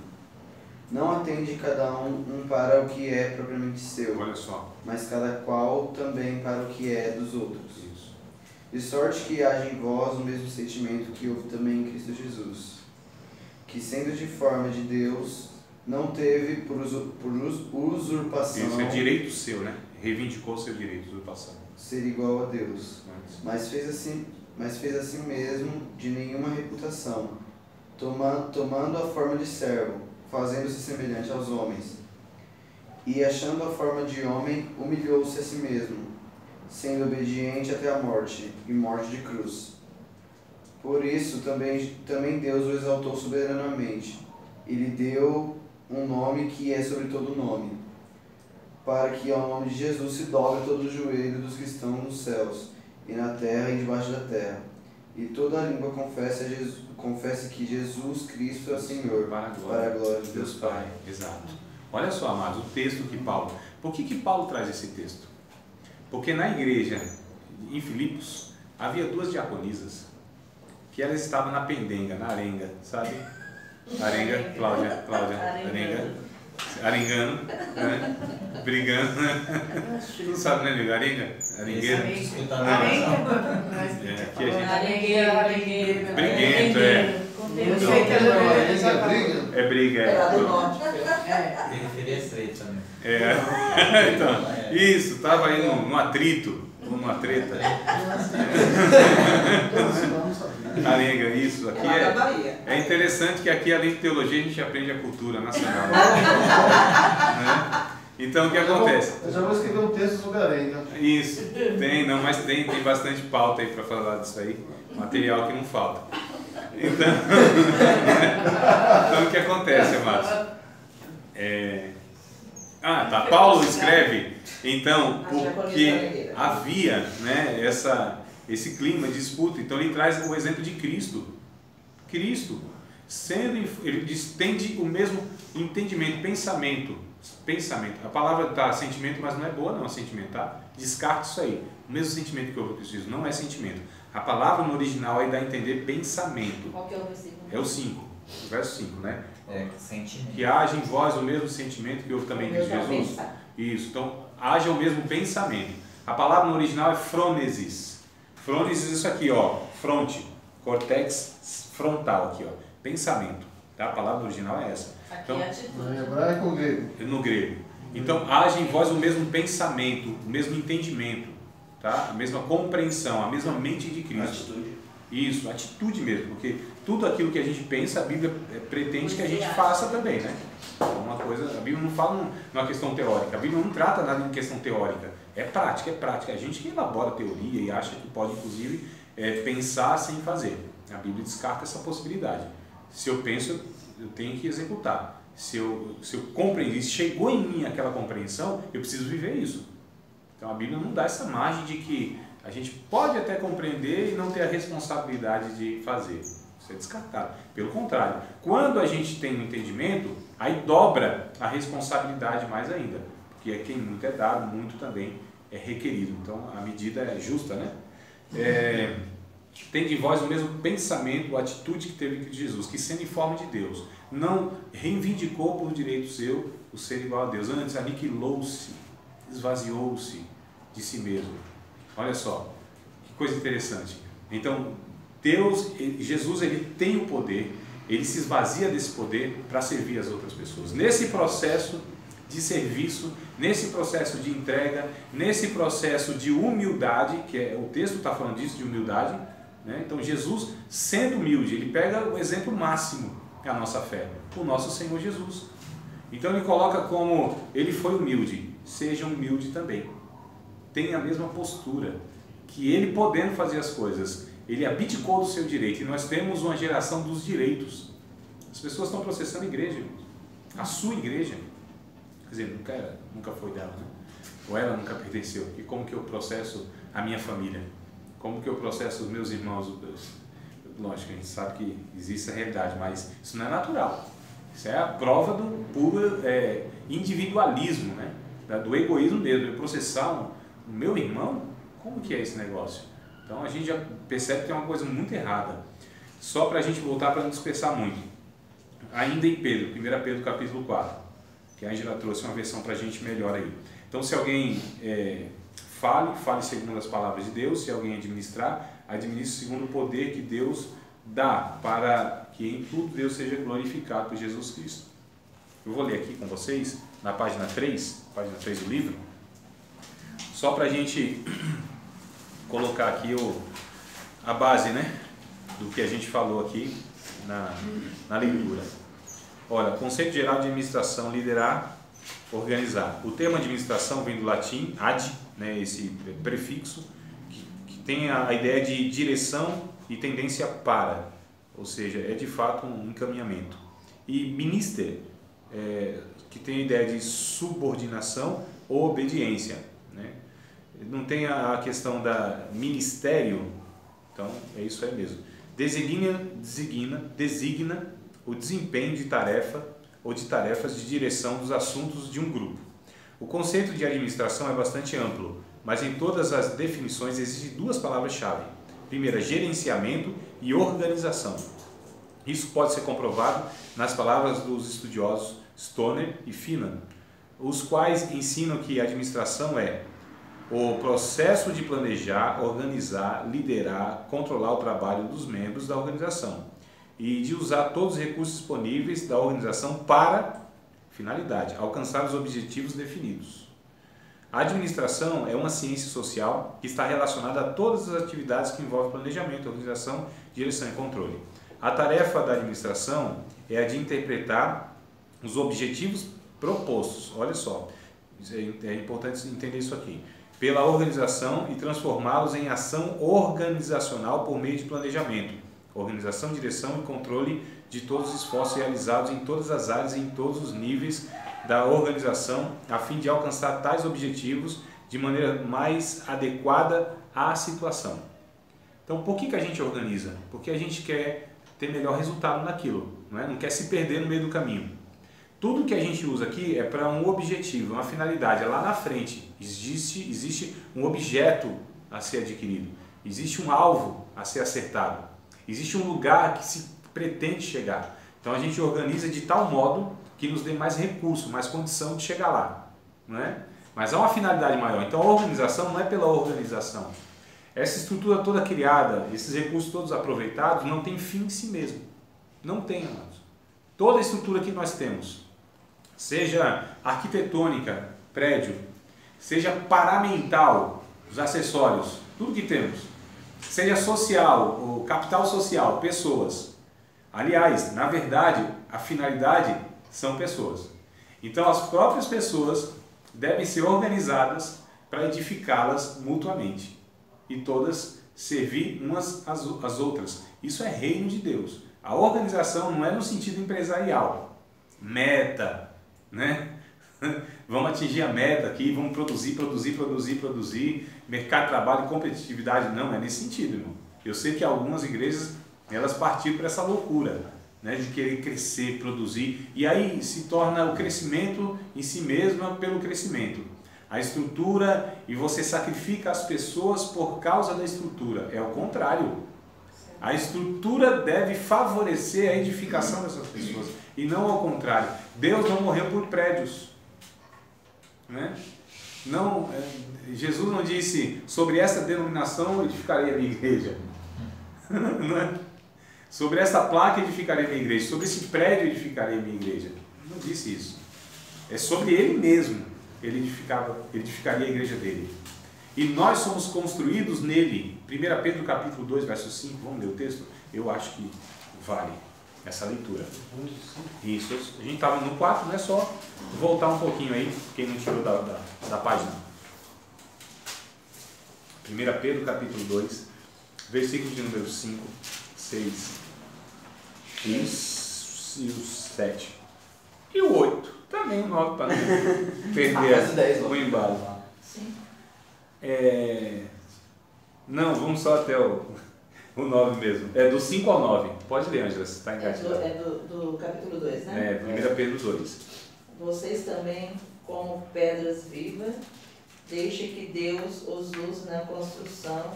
Não atende cada um para o que é propriamente seu, olha só, mas cada qual também para o que é dos outros. Isso. De sorte que haja em vós o mesmo sentimento que houve também em Cristo Jesus, que sendo de forma de Deus, não teve por usurpação... Isso é direito seu, né? Reivindicou seu direito de usurpação. Ser igual a Deus, mas fez assim mesmo de nenhuma reputação, tomando a forma de servo, fazendo-se semelhante aos homens. E achando a forma de homem, humilhou-se a si mesmo, sendo obediente até a morte, e morte de cruz. Por isso também Deus o exaltou soberanamente, e lhe deu um nome que é sobre todo nome, para que ao nome de Jesus se dobre todo o joelho dos que estão nos céus, e na terra e debaixo da terra, e toda a língua confesse que Jesus Cristo é o Senhor, para a glória de Deus Pai. Exato. Olha só, amados, o texto que Paulo... Por que Paulo traz esse texto? Porque na igreja, em Filipos, havia 2 diaconisas, que elas estavam na pendenga, na arenga, sabe? Arenga, Cláudia, arenga. Arengando, né? Brigando, né? Tu não sabe, né, amigo? Arenga? Arengueiro? Aqui a gente... Arengueiro. Briguento, é. Eu sei que ela briga. É briga, é. Ela do norte. Periferia estreita, né? Então, isso, estava aí num atrito, numa treta. Arenga, isso. Aqui é interessante que aqui, além de teologia, a gente aprende a cultura nacional. Né? Então, o que acontece? Eu já vou escrever um texto sobre arenga. Isso, mas tem bastante pauta aí para falar disso aí. Material que não falta. Então, o que acontece, amados? Paulo escreve, então, porque havia, né, esse clima de disputa. Então ele traz o exemplo de Cristo. Ele distende o mesmo entendimento, pensamento. A palavra tá sentimento, mas não é boa não, sentimento, tá? Descarte isso aí. O mesmo sentimento que eu preciso, não é sentimento. A palavra no original aí dá a entender pensamento. Qual que é o versículo? É o 5, o verso 5, né? Sentimento. Que haja em vós o mesmo sentimento que houve também em Cristo Jesus. Isso, então haja o mesmo pensamento. A palavra no original é frônesis. Frônesis é isso aqui, ó, fronte, córtex frontal aqui, ó, pensamento. Tá? A palavra no original é essa. Aqui então, é atitude. No hebraico ou grego? No grego. Então haja em vós o mesmo pensamento, o mesmo entendimento, tá? A mesma compreensão, a mesma mente de Cristo. Atitude. Isso, atitude mesmo, porque tudo aquilo que a gente pensa, a Bíblia pretende que a gente faça também, né? Uma coisa, a Bíblia não fala numa questão teórica, a Bíblia não trata nada em questão teórica, é prática. A gente que elabora teoria e acha que pode, inclusive, pensar sem fazer. A Bíblia descarta essa possibilidade. Se eu penso, eu tenho que executar. Se eu compreendi, se chegou em mim aquela compreensão, eu preciso viver isso. Então a Bíblia não dá essa margem de que a gente pode até compreender e não ter a responsabilidade de fazer. Isso é descartado. Pelo contrário, quando a gente tem um entendimento, aí dobra a responsabilidade mais ainda. Porque quem muito é dado, muito também é requerido. Então a medida é justa, né? Tem de vós o mesmo pensamento, a atitude que teve Cristo Jesus, que sendo em forma de Deus, não reivindicou por direito seu o ser igual a Deus. Antes aniquilou-se, esvaziou-se de si mesmo. Olha só, que coisa interessante. Então, Jesus, ele tem o poder, ele se esvazia desse poder para servir as outras pessoas. Nesse processo de serviço, nesse processo de entrega, nesse processo de humildade, que o texto está falando disso, de humildade, né? Então, Jesus, sendo humilde, ele pega o exemplo máximo da nossa fé, o nosso Senhor Jesus. Então, ele coloca como ele foi humilde, seja humilde também. Tem a mesma postura, que ele podendo fazer as coisas, ele abdicou do seu direito, e nós temos uma geração dos direitos. As pessoas estão processando a igreja, a sua igreja, quer dizer, nunca foi dela, né? Ou ela nunca pertenceu. E como que eu processo a minha família? Como que eu processo os meus irmãos? Lógico, a gente sabe que existe essa realidade, mas isso não é natural. Isso é a prova do puro individualismo, né? Do egoísmo mesmo, de processar o meu irmão. Como que é esse negócio? Então a gente já percebe que tem uma coisa muito errada. Só para a gente voltar, para não dispersar muito. Ainda em Pedro, 1 Pedro capítulo 4, que a Angela trouxe uma versão para a gente melhor aí. Então se alguém fale segundo as palavras de Deus. Se alguém administrar, administre segundo o poder que Deus dá, para que em tudo Deus seja glorificado por Jesus Cristo. Eu vou ler aqui com vocês, na página 3 do livro, só para a gente colocar aqui a base, né, do que a gente falou aqui na leitura. Olha, conceito geral de administração: liderar, organizar. O termo administração vem do latim ad, né, esse prefixo, que tem a ideia de direção e tendência para, ou seja, é de fato um encaminhamento. E minister, que tem a ideia de subordinação ou obediência, né? Não tem a questão da ministério, então é isso aí mesmo. Designa o desempenho de tarefa ou de tarefas de direção dos assuntos de um grupo. O conceito de administração é bastante amplo, mas em todas as definições existem duas palavras-chave. Primeira, gerenciamento e organização. Isso pode ser comprovado nas palavras dos estudiosos Stoner e Finan, os quais ensinam que a administração é o processo de planejar, organizar, liderar, controlar o trabalho dos membros da organização e de usar todos os recursos disponíveis da organização para finalidade, alcançar os objetivos definidos. A administração é uma ciência social que está relacionada a todas as atividades que envolvem planejamento, organização, direção e controle. A tarefa da administração é a de interpretar os objetivos propostos, olha só, é importante entender isso aqui, pela organização e transformá-los em ação organizacional por meio de planejamento, organização, direção e controle de todos os esforços realizados em todas as áreas e em todos os níveis da organização, a fim de alcançar tais objetivos de maneira mais adequada à situação. Então, por que a gente organiza? Porque a gente quer ter melhor resultado naquilo, não quer se perder no meio do caminho. Tudo que a gente usa aqui é para um objetivo, uma finalidade, é lá na frente. Existe um objeto a ser adquirido, existe um alvo a ser acertado, existe um lugar que se pretende chegar. Então a gente organiza de tal modo que nos dê mais recurso, mais condição de chegar lá, não é? Mas há uma finalidade maior. Então a organização não é pela organização. Essa estrutura toda criada, esses recursos todos aproveitados, não tem fim em si mesmo. Não tem, amados. Toda a estrutura que nós temos, seja arquitetônica, prédio, seja paramental, os acessórios, tudo que temos, seja social, o capital social, pessoas. Aliás, na verdade, a finalidade são pessoas. Então as próprias pessoas devem ser organizadas para edificá-las mutuamente e todas servir umas às outras. Isso é reino de Deus. A organização não é no sentido empresarial, meta, né? Vamos atingir a meta aqui, vamos produzir, mercado de trabalho e competitividade, não, é nesse sentido, irmão. Eu sei que algumas igrejas, elas partiram para essa loucura, né, de querer crescer, produzir, e aí se torna o crescimento em si mesma pelo crescimento. A estrutura, e você sacrifica as pessoas por causa da estrutura, é o contrário. A estrutura deve favorecer a edificação dessas pessoas, e não ao contrário. Deus não morreu por prédios. Né? Não, Jesus não disse, sobre essa denominação eu edificarei a minha igreja. Não é? Sobre essa placa edificarei a minha igreja, sobre esse prédio edificarei a minha igreja. Não disse isso. É sobre ele mesmo, ele edificaria a igreja dele. E nós somos construídos nele. 1 Pedro capítulo 2, verso 5, vamos ler o texto? Eu acho que vale essa leitura. Isso, a gente estava no 4, não é só voltar um pouquinho aí, quem não tirou da página. 1 Pedro capítulo 2, versículo de número 5, 6 e o 7. E o 8, também o 9 para não perder o embalo. Sim. Não, vamos só até o 9 mesmo. É do 5 ao 9. Pode ler, Ângela, se está engatilhado. É do capítulo 2, né? 1 Pedro 2. Vocês também, como pedras vivas, deixem que Deus os use na construção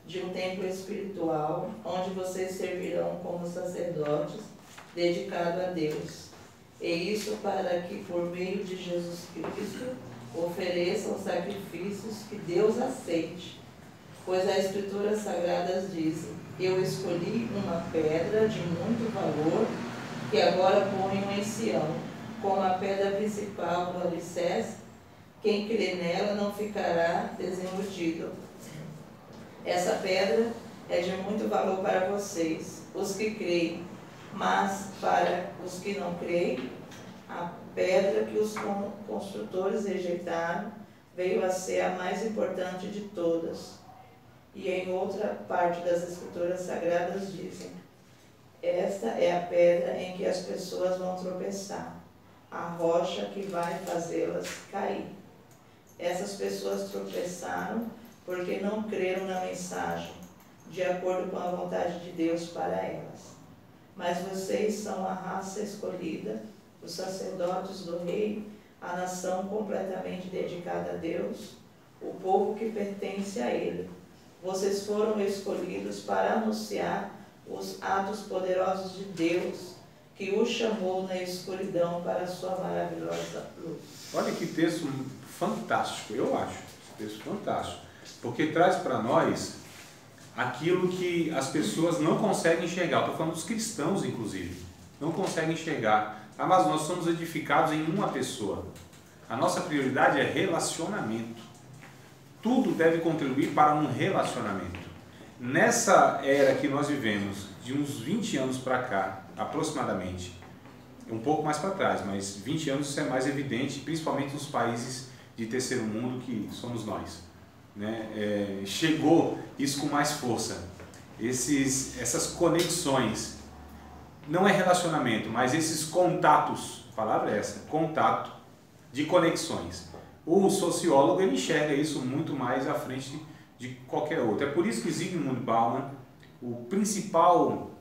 de um templo espiritual, onde vocês servirão como sacerdotes dedicados a Deus. E isso para que, por meio de Jesus Cristo, ofereçam sacrifícios que Deus aceite. Pois as Escrituras Sagradas dizem: eu escolhi uma pedra de muito valor, que agora ponho em Sião, como a pedra principal do alicerce. Quem crê nela não ficará desiludido. Essa pedra é de muito valor para vocês, os que creem, mas para os que não creem, a pedra que os construtores rejeitaram veio a ser a mais importante de todas. E em outra parte das Escrituras Sagradas dizem: esta é a pedra em que as pessoas vão tropeçar, a rocha que vai fazê-las cair. Essas pessoas tropeçaram porque não creram na mensagem, de acordo com a vontade de Deus para elas. Mas vocês são a raça escolhida, os sacerdotes do rei, a nação completamente dedicada a Deus, o povo que pertence a Ele. Vocês foram escolhidos para anunciar os atos poderosos de Deus, que o chamou na escuridão para a sua maravilhosa luz. Olha que texto fantástico, eu acho. Esse texto fantástico. Porque traz para nós aquilo que as pessoas não conseguem enxergar. Estou falando dos cristãos, inclusive. Não conseguem enxergar. Ah, mas nós somos edificados em uma pessoa. A nossa prioridade é relacionamento. Tudo deve contribuir para um relacionamento. Nessa era que nós vivemos, de uns 20 anos para cá, aproximadamente, um pouco mais para trás, mas 20 anos isso é mais evidente, principalmente nos países de terceiro mundo que somos nós. Né? Chegou isso com mais força. Essas conexões, não é relacionamento, mas esses contatos, a palavra é essa, contato de conexões. O sociólogo ele enxerga isso muito mais à frente de qualquer outro. É por isso que Zygmunt Bauman, o principal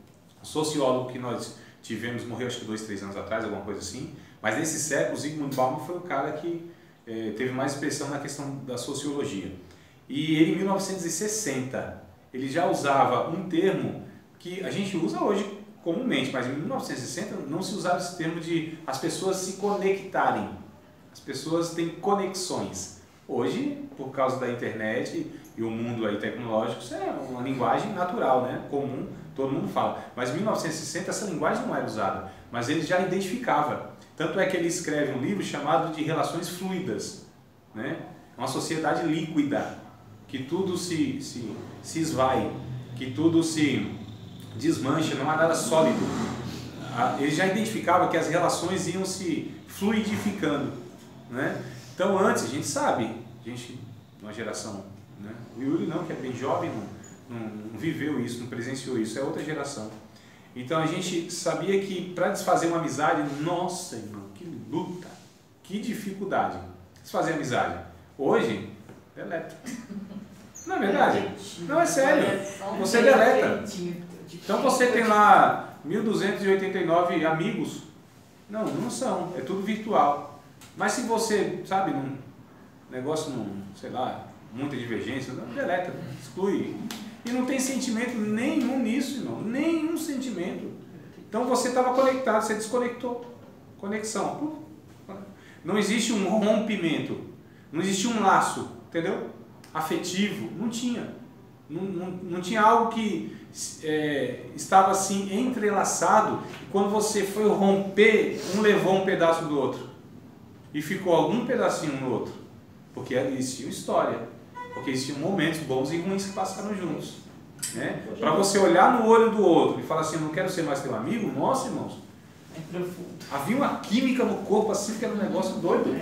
sociólogo que nós tivemos, morreu acho que 2, 3 anos atrás, alguma coisa assim, mas nesse século Zygmunt Bauman foi o cara que teve mais expressão na questão da sociologia. E ele, em 1960, ele já usava um termo que a gente usa hoje comumente, mas em 1960 não se usava esse termo de as pessoas se conectarem. As pessoas têm conexões. Hoje, por causa da internet e o mundo aí tecnológico, isso é uma linguagem natural, né? Comum, todo mundo fala. Mas em 1960 essa linguagem não era usada, mas ele já identificava. Tanto é que ele escreve um livro chamado de Relações Fluidas, né? Uma sociedade líquida, que tudo se esvai, que tudo se desmancha, não há nada sólido. Ele já identificava que as relações iam se fluidificando, né? Então antes, a gente sabe, uma geração, né? O Yuri não, que é bem jovem, não viveu isso, não presenciou isso, é outra geração. Então a gente sabia que para desfazer uma amizade, nossa, irmão, que luta, que dificuldade. Desfazer amizade. Hoje, deleta. Não é verdade? Não, é sério. Você deleta. Então você tem lá 1.289 amigos. Não, não são. É tudo virtual. Mas se você, sabe, num negócio, sei lá, muita divergência, não, deleta, exclui. E não tem sentimento nenhum nisso, irmão. Nenhum sentimento. Então você estava conectado, você desconectou. Conexão. Não existe um rompimento. Não existe um laço, entendeu? Afetivo. Não tinha. Não tinha algo que estava assim entrelaçado. E quando você foi romper, um levou um pedaço do outro. E ficou algum pedacinho no outro. Porque existia história. Porque existiam momentos bons e ruins que passaram juntos. Né? Para você olhar no olho do outro e falar assim, eu não quero ser mais teu amigo, nossa, irmãos. É profundo. Havia uma química no corpo assim que era um negócio doido.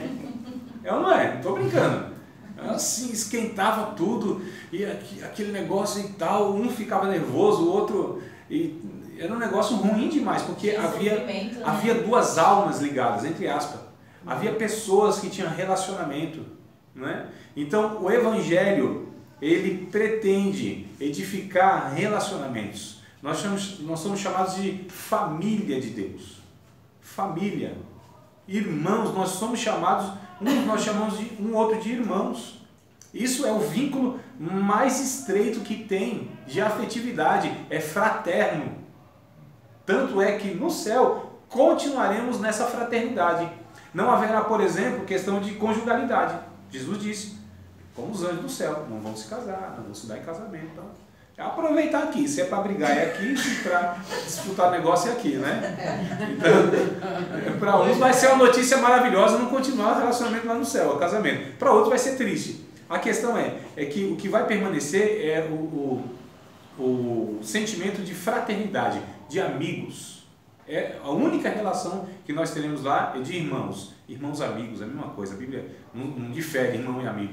É ou não é? Não estou brincando. Assim, esquentava tudo e aquele negócio e tal, um ficava nervoso, o outro... E era um negócio ruim demais, porque havia duas almas ligadas, entre aspas. Havia pessoas que tinham relacionamento. Não é? Então, o Evangelho, ele pretende edificar relacionamentos. Nós somos chamados de família de Deus. Família. Irmãos, nós somos chamados, nós chamamos de um outro de irmãos. Isso é o vínculo mais estreito que tem de afetividade, é fraterno. Tanto é que no céu continuaremos nessa fraternidade. Não haverá, por exemplo, questão de conjugalidade. Jesus disse, como os anjos do céu, não vão se casar, não vão se dar em casamento. Então, é aproveitar aqui, se é para brigar é aqui, se para disputar negócio é aqui, né? Então, para uns vai ser uma notícia maravilhosa não continuar o relacionamento lá no céu, o casamento. Para outros vai ser triste. A questão é que o que vai permanecer é o sentimento de fraternidade, de amigos. A única relação que nós teremos lá é de irmãos. Irmãos amigos, é a mesma coisa. A Bíblia não difere irmão e amigo.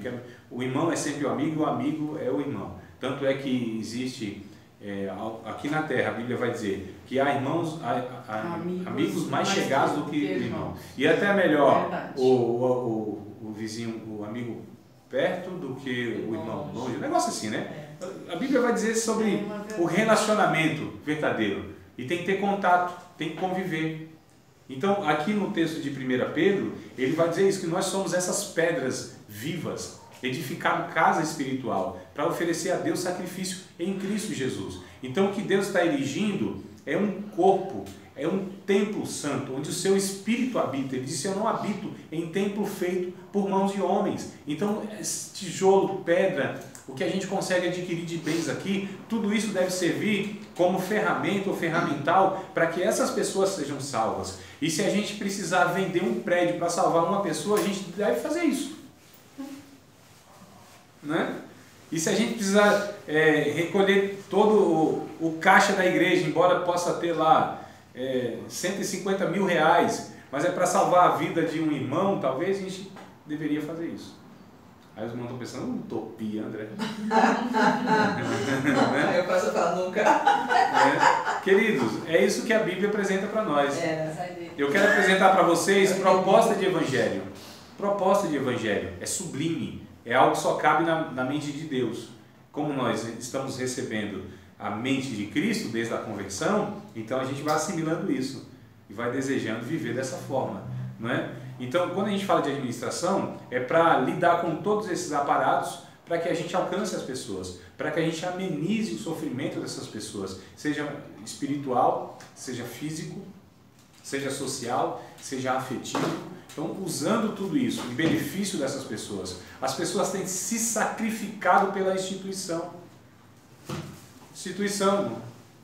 O irmão é sempre o amigo e o amigo é o irmão. Tanto é que existe, aqui na Terra, a Bíblia vai dizer que há irmãos, amigos mais chegados do que irmãos. E até melhor o vizinho, o amigo perto do que o irmão longe. Um negócio assim, né? A Bíblia vai dizer sobre o relacionamento verdadeiro. E tem que ter contato, tem que conviver. Então, aqui no texto de 1 Pedro, ele vai dizer isso, que nós somos essas pedras vivas, edificando casa espiritual, para oferecer a Deus sacrifício em Cristo Jesus. Então, o que Deus está erigindo é um corpo, é um templo santo, onde o seu Espírito habita. Ele disse, eu não habito em templo feito por mãos de homens. Então, tijolo, pedra, o que a gente consegue adquirir de bens aqui, tudo isso deve servir como ferramenta ou ferramental para que essas pessoas sejam salvas. E se a gente precisar vender um prédio para salvar uma pessoa, a gente deve fazer isso. Né? E se a gente precisar recolher todo o caixa da igreja, embora possa ter lá 150 mil reais, mas é para salvar a vida de um irmão, talvez a gente deveria fazer isso. Aí os irmãos estão pensando, utopia, André. Eu posso falar nunca. Queridos, é isso que a Bíblia apresenta para nós. Eu quero apresentar para vocês proposta de evangelho. Proposta de evangelho. É sublime. É algo que só cabe na mente de Deus. Como nós estamos recebendo a mente de Cristo desde a conversão, então a gente vai assimilando isso e vai desejando viver dessa forma, não é? Então, quando a gente fala de administração, é para lidar com todos esses aparatos para que a gente alcance as pessoas, para que a gente amenize o sofrimento dessas pessoas, seja espiritual, seja físico, seja social, seja afetivo. Então, usando tudo isso em benefício dessas pessoas, as pessoas têm se sacrificado pela instituição. Instituição,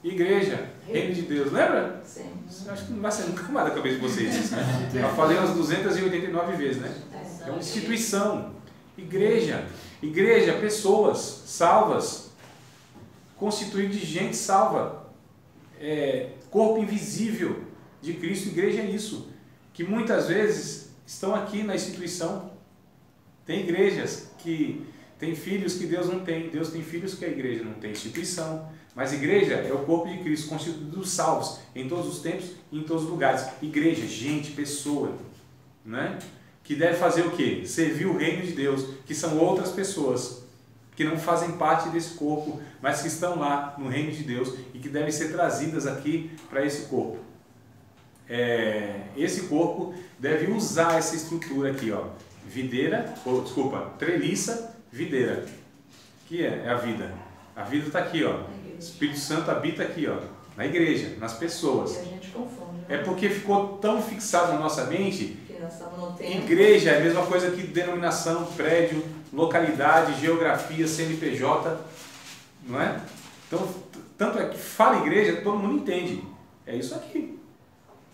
igreja, reino de Deus, lembra? Sim. Acho que não vai sair nunca mais da cabeça de vocês isso, né? Eu falei umas 289 vezes, né? É uma instituição, igreja, pessoas salvas, constituído de gente salva, corpo invisível de Cristo. Igreja é isso, que muitas vezes estão aqui na instituição. Tem igrejas que tem filhos que Deus não tem, Deus tem filhos que a igreja não tem. Instituição, Mas igreja é o corpo de Cristo, constituído dos salvos, em todos os tempos e em todos os lugares. Igreja, gente, pessoa, né? Que deve fazer o quê? Servir o reino de Deus, que são outras pessoas, que não fazem parte desse corpo, mas que estão lá no reino de Deus e que devem ser trazidas aqui para esse corpo. Esse corpo deve usar essa estrutura aqui, ó, treliça, videira, que é a vida. A vida está aqui, ó. O Espírito Santo habita aqui, ó, na igreja, nas pessoas. E a gente confunde, né? É porque ficou tão fixado na nossa mente. Que nós estamos no tempo. Igreja é a mesma coisa que denominação, prédio, localidade, geografia, CNPJ, não é? Então, tanto é que fala igreja, todo mundo entende. É isso aqui.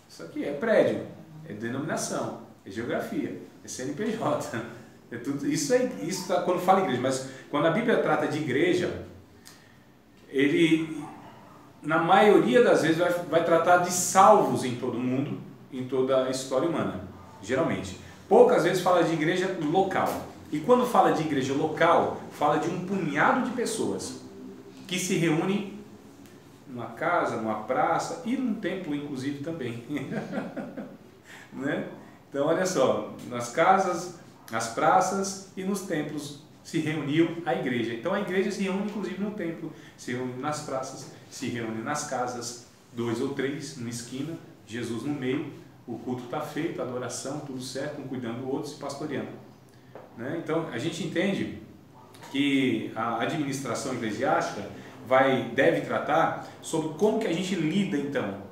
Isso aqui é prédio, é denominação, é geografia, é CNPJ. É tudo, isso tá, quando fala igreja. Mas quando a Bíblia trata de igreja, ele, na maioria das vezes, vai tratar de salvos em todo o mundo, em toda a história humana, geralmente. Poucas vezes fala de igreja local. E quando fala de igreja local, fala de um punhado de pessoas que se reúnem numa casa, numa praça e num templo, inclusive, também. Né? Então, olha só, nas casas, nas praças e nos templos se reuniu a igreja. Então, a igreja se reúne, inclusive, no templo, se reúne nas praças, se reúne nas casas, 2 ou 3, numa esquina, Jesus no meio, o culto está feito, a adoração, tudo certo, um cuidando do outro, se pastoreando. Né? Então, a gente entende que a administração eclesiástica deve tratar sobre como que a gente lida, então,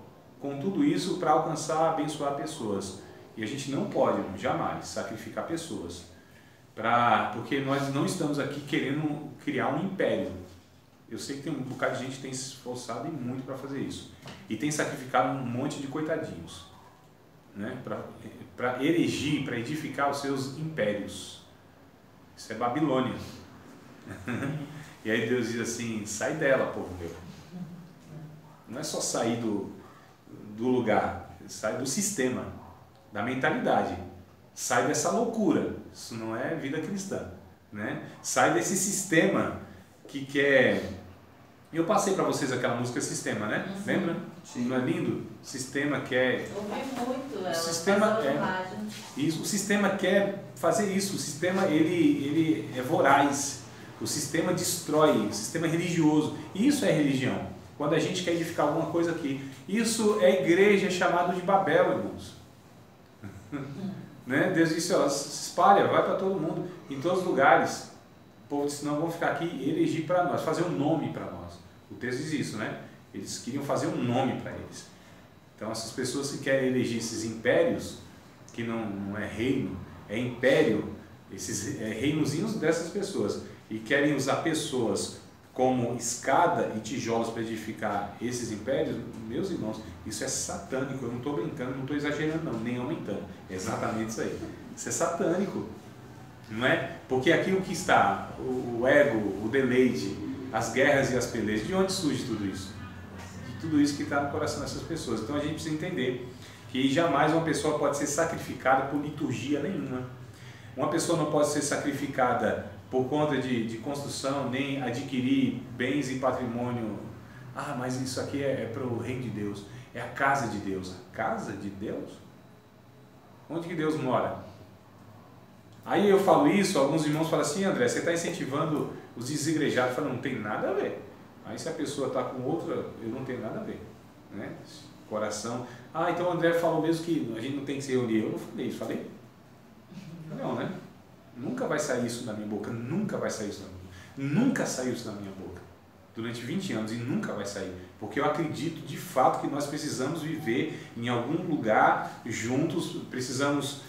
com tudo isso para alcançar, abençoar pessoas. E a gente não pode, jamais, sacrificar pessoas. Porque nós não estamos aqui querendo criar um império. Eu sei que tem um bocado de gente que tem se esforçado e muito para fazer isso. E tem sacrificado um monte de coitadinhos, né? Para erigir, para edificar os seus impérios. Isso é Babilônia. E aí Deus diz assim, sai dela, povo meu. Não é só sair do lugar, sai do sistema, da mentalidade. Sai dessa loucura. Isso não é vida cristã, né? Sai desse sistema que quer... Eu passei para vocês aquela música Sistema, né? Uhum. Lembra? Sim. Não é lindo? Sistema quer... Ouvi muito ela. O sistema isso, o sistema quer fazer isso. O sistema ele é voraz. O sistema destrói. O sistema é religioso. Isso é religião. Quando a gente quer edificar alguma coisa aqui. Isso é igreja chamado de Babel, irmãos. Né? Deus disse, ó, se espalha, vai para todo mundo, em todos os lugares. O povo disse, não, vamos ficar aqui e erigir para nós, fazer um nome para nós. O texto diz isso, né? Eles queriam fazer um nome para eles. Então, essas pessoas que querem elegir esses impérios, que não é reino, é império, esses reinozinhos dessas pessoas, e querem usar pessoas como escada e tijolos para edificar esses impérios, meus irmãos, isso é satânico. Eu não estou brincando, não estou exagerando não, nem aumentando. É exatamente isso aí. Isso é satânico, não é? Porque aquilo que está, o ego, o deleite, as guerras e as pelejas, de onde surge tudo isso? De tudo isso que está no coração dessas pessoas. Então a gente precisa entender que jamais uma pessoa pode ser sacrificada por liturgia nenhuma. Uma pessoa não pode ser sacrificada por conta de construção, nem adquirir bens e patrimônio. Ah, mas isso aqui é para o reino de Deus, é a casa de Deus. A casa de Deus? Onde que Deus mora? Aí eu falo isso, alguns irmãos falam assim, André, você está incentivando os desigrejados. Eu falo, não tem nada a ver. Aí se a pessoa está com outra, eu não tenho nada a ver, né? Coração. Ah, então o André falou mesmo que a gente não tem que se reunir. Eu não falei isso, falei? Não, né? Nunca vai sair isso da minha boca, nunca vai sair isso da minha boca. Nunca saiu isso da minha boca. Durante 20 anos e nunca vai sair. Porque eu acredito de fato que nós precisamos viver em algum lugar juntos, precisamos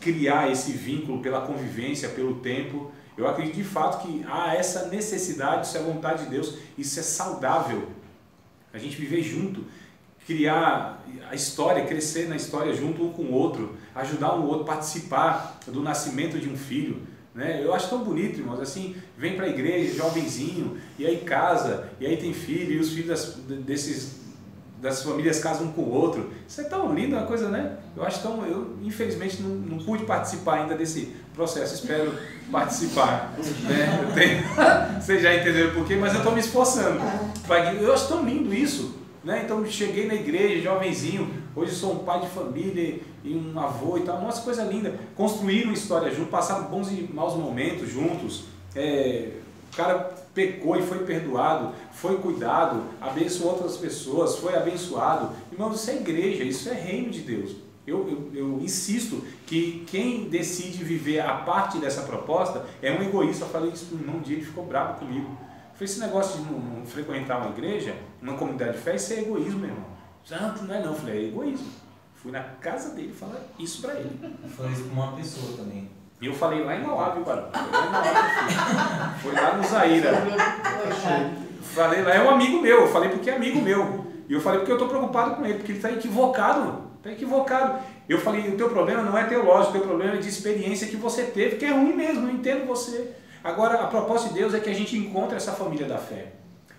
criar esse vínculo pela convivência, pelo tempo. Eu acredito de fato que há essa necessidade, isso é vontade de Deus, isso é saudável. A gente viver junto, criar a história, crescer na história junto um com o outro, ajudar um outro, participar do nascimento de um filho, né? Eu acho tão bonito, irmãos, assim, vem para a igreja, jovenzinho, e aí casa, e aí tem filho, e os filhos das famílias casam um com o outro. Isso é tão lindo, uma coisa, né? Eu acho tão... Eu, infelizmente, não pude participar ainda desse processo. Espero participar. Né? Eu tenho... Vocês já entenderam por quê, mas eu estou me esforçando. Eu acho tão lindo isso. Né? Então, cheguei na igreja, jovenzinho. Hoje sou um pai de família e um avô e tal. Nossa, coisa linda. Construir uma história junto, passar bons e maus momentos juntos. O cara pecou e foi perdoado, foi cuidado, abençoou outras pessoas, foi abençoado. Irmãos, isso é igreja, isso é reino de Deus. Eu insisto que quem decide viver a parte dessa proposta é um egoísta. Eu falei isso para o irmão um dia, ele ficou bravo comigo. Eu falei, esse negócio de não frequentar uma igreja, uma comunidade de fé, isso é egoísmo, meu irmão. Santo, não é não. Eu falei, é egoísmo. Fui na casa dele e falei isso para ele. Foi isso para uma pessoa também. E eu falei lá em Mauá, viu, Barão? Foi lá no Zaira. Falei lá, é um amigo meu. Eu falei porque é amigo meu. E eu falei porque eu estou preocupado com ele, porque ele está equivocado. Está equivocado. Eu falei, o teu problema não é teológico, o teu problema é de experiência que você teve, que é ruim mesmo, não entendo você. Agora, a proposta de Deus é que a gente encontre essa família da fé.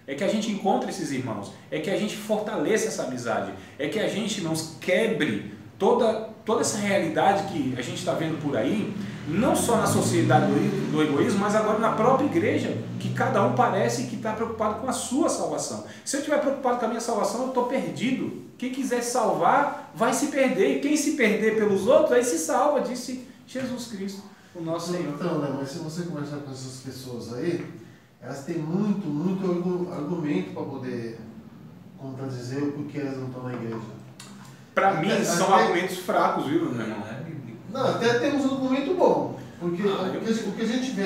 É que a gente encontre esses irmãos. É que a gente fortaleça essa amizade. É que a gente não quebre toda essa realidade que a gente está vendo por aí, não só na sociedade do egoísmo, mas agora na própria igreja, que cada um parece que está preocupado com a sua salvação. Se eu estiver preocupado com a minha salvação, eu estou perdido. Quem quiser salvar, vai se perder. E quem se perder pelos outros, aí se salva, disse Jesus Cristo, o nosso Senhor. Então, né, mas se você conversar com essas pessoas aí, elas têm muito argumento para poder contradizer o porquê elas não estão na igreja. Para mim, são argumentos fracos, viu, meu irmão? Não, até temos um argumento bom. Porque o que a gente vê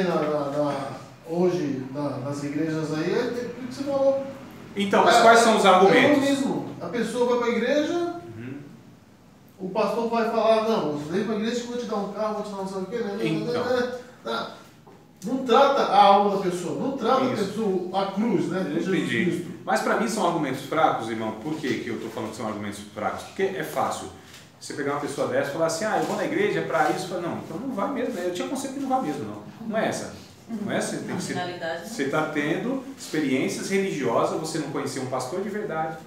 hoje nas igrejas aí é o que você falou. Então, mas quais são os argumentos? É o mesmo. A pessoa vai para a igreja, o pastor vai falar, não, vem para a igreja que eu vou te dar um carro, vou te dar um não sei o quê. Então. Não trata a alma da pessoa, não trata a cruz, né? Eu entendi. Mas para mim são argumentos fracos, irmão. Por que eu estou falando que são argumentos fracos? Porque é fácil. Você pegar uma pessoa dessa e falar assim, eu vou na igreja para isso. Fala, não, então não vai mesmo. Né? Eu tinha conceito que não vai mesmo, não. Não é essa. Não é essa. Você está tendo experiências religiosas, você não conheceu um pastor de verdade,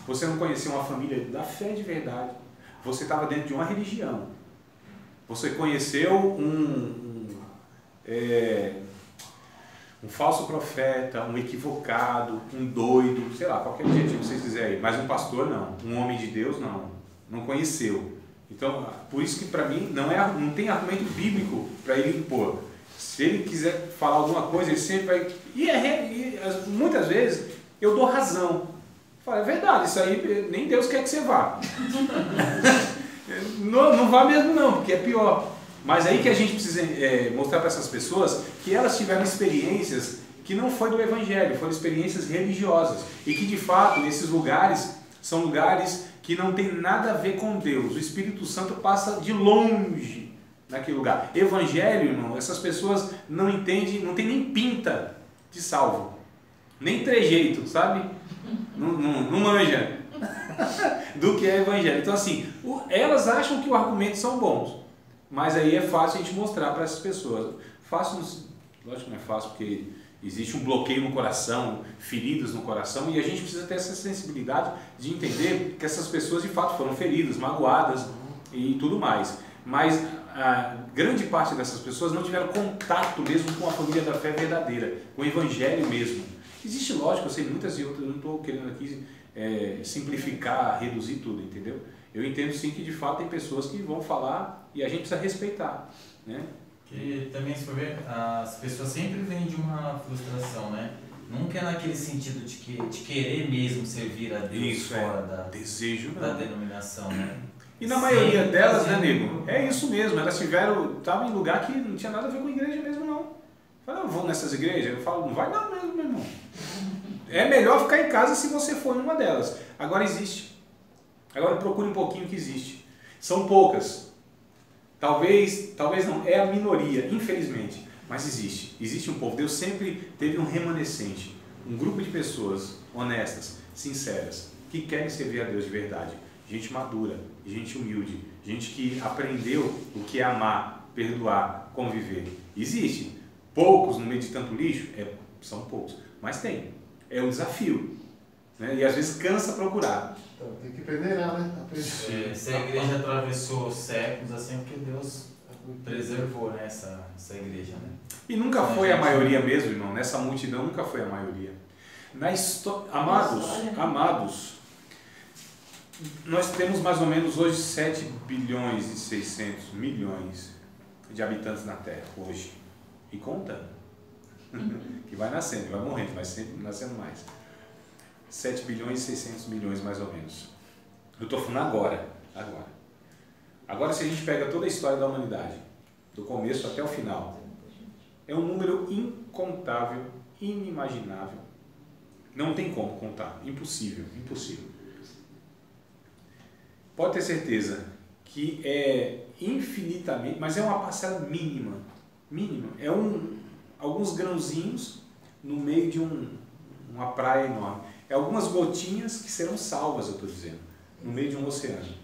você não conheceu uma família da fé de verdade, você estava dentro de uma religião, você conheceu um falso profeta, um equivocado, um doido, sei lá, qualquer adjetivo que vocês quiserem aí, mas um pastor não, um homem de Deus não conheceu. Então, por isso que para mim não tem argumento bíblico para ele impor. Se ele quiser falar alguma coisa, ele sempre vai... E muitas vezes eu dou razão. Falo, é verdade, isso aí nem Deus quer que você vá. não vá mesmo não, porque é pior. Mas aí que a gente precisa mostrar para essas pessoas que elas tiveram experiências que não foi do Evangelho, foram experiências religiosas. E que de fato esses lugares são lugares que não tem nada a ver com Deus. O Espírito Santo passa de longe naquele lugar. Evangelho, irmão, essas pessoas não entendem, não tem nem pinta de salvo. Nem trejeito, sabe? Não manja do que é Evangelho. Então assim, elas acham que os argumentos são bons. Mas aí é fácil a gente mostrar para essas pessoas. Fácil, lógico que não é fácil, porque existe um bloqueio no coração, feridas no coração, e a gente precisa ter essa sensibilidade de entender que essas pessoas de fato foram feridas, magoadas e tudo mais. Mas a grande parte dessas pessoas não tiveram contato mesmo com a família da fé verdadeira, com o Evangelho mesmo. Existe, lógico, eu sei muitas e outras, eu não estou querendo aqui simplificar, reduzir tudo, entendeu? Eu entendo sim que de fato tem pessoas que vão falar e a gente precisa respeitar, né? Que também, se for ver, as pessoas sempre vêm de uma frustração, né? Nunca é naquele sentido de querer mesmo servir a Deus isso, fora da denominação, né? E na maioria delas, né, nego? É isso mesmo, elas estavam em lugar que não tinha nada a ver com a igreja mesmo, não. Fala, eu vou nessas igrejas, eu falo, não vai não mesmo, meu irmão. É melhor ficar em casa se você for em uma delas. Agora existe. Agora procure um pouquinho que existe. São poucas. Talvez não, é a minoria, infelizmente. Mas existe. Existe um povo. Deus sempre teve um remanescente. Um grupo de pessoas honestas, sinceras, que querem servir a Deus de verdade. Gente madura, gente humilde, gente que aprendeu o que é amar, perdoar, conviver. Existe. Poucos no meio de tanto lixo? São poucos. Mas tem. É um desafio. né? E às vezes cansa procurar. Então, tem que peneirar, né? Se a igreja atravessou séculos assim, é porque Deus preservou, né, essa igreja, né? E nunca foi a maioria mesmo, irmão. Nessa multidão nunca foi a maioria. Amados, nós temos mais ou menos hoje 7 bilhões e 600 milhões de habitantes na Terra, hoje. E contando. Que vai nascendo, vai morrendo, vai sempre nascendo mais. 7 bilhões e 600 milhões mais ou menos. Eu estou falando agora. Agora, se a gente pega toda a história da humanidade, do começo até o final, é um número incontável, inimaginável. Não tem como contar. Impossível. Pode ter certeza que é infinitamente, mas é uma parcela mínima. É alguns grãozinhos no meio de uma praia enorme. É algumas gotinhas que serão salvas, eu estou dizendo, no meio de um oceano.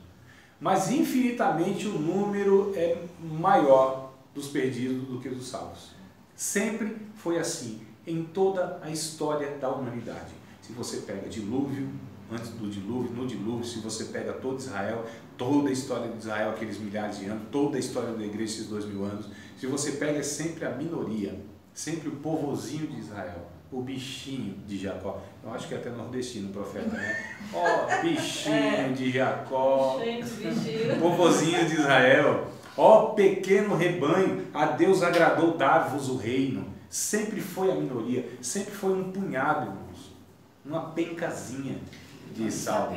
Mas infinitamente o número é maior dos perdidos do que dos salvos. Sempre foi assim, em toda a história da humanidade. Se você pega dilúvio, antes do dilúvio, no dilúvio, se você pega todo Israel, toda a história de Israel, aqueles milhares de anos, toda a história da igreja, esses 2000 anos, se você pega sempre a minoria, sempre o povozinho de Israel, o bichinho de Jacó. Eu acho que é até nordestino o profeta, né? Ó, bichinho de Jacó, povozinho de Israel, ó, pequeno rebanho, a Deus agradou dar-vos o reino. Sempre foi a minoria, sempre foi um punhado, irmãos, uma pencazinha de sal,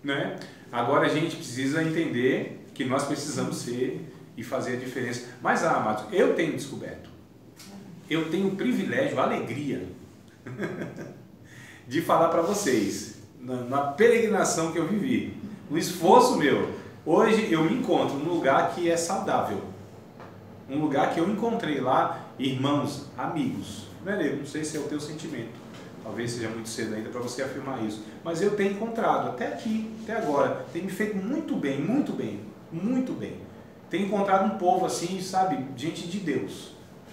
né? Agora a gente precisa entender que nós precisamos ser e fazer a diferença. Mas, amados, eu tenho descoberto, eu tenho o privilégio, a alegria de falar para vocês, na peregrinação que eu vivi, no esforço meu, hoje eu me encontro num lugar que é saudável, um lugar que eu encontrei lá irmãos, amigos. Não sei se é o teu sentimento, talvez seja muito cedo ainda para você afirmar isso, mas eu tenho encontrado até aqui, até agora, tem me feito muito bem. Tenho encontrado um povo assim, sabe, gente de Deus.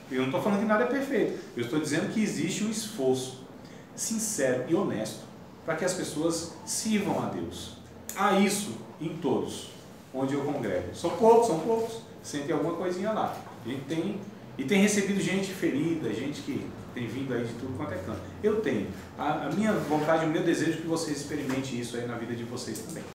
Eu não estou falando que nada é perfeito, eu estou dizendo que existe um esforço sincero e honesto para que as pessoas sirvam a Deus. Há isso em todos onde eu congrego. São poucos, sempre tem alguma coisinha lá. A gente tem recebido gente ferida, gente que tem vindo aí de tudo quanto é canto. Eu tenho. A minha vontade, o meu desejo é que vocês experimentem isso aí na vida de vocês também.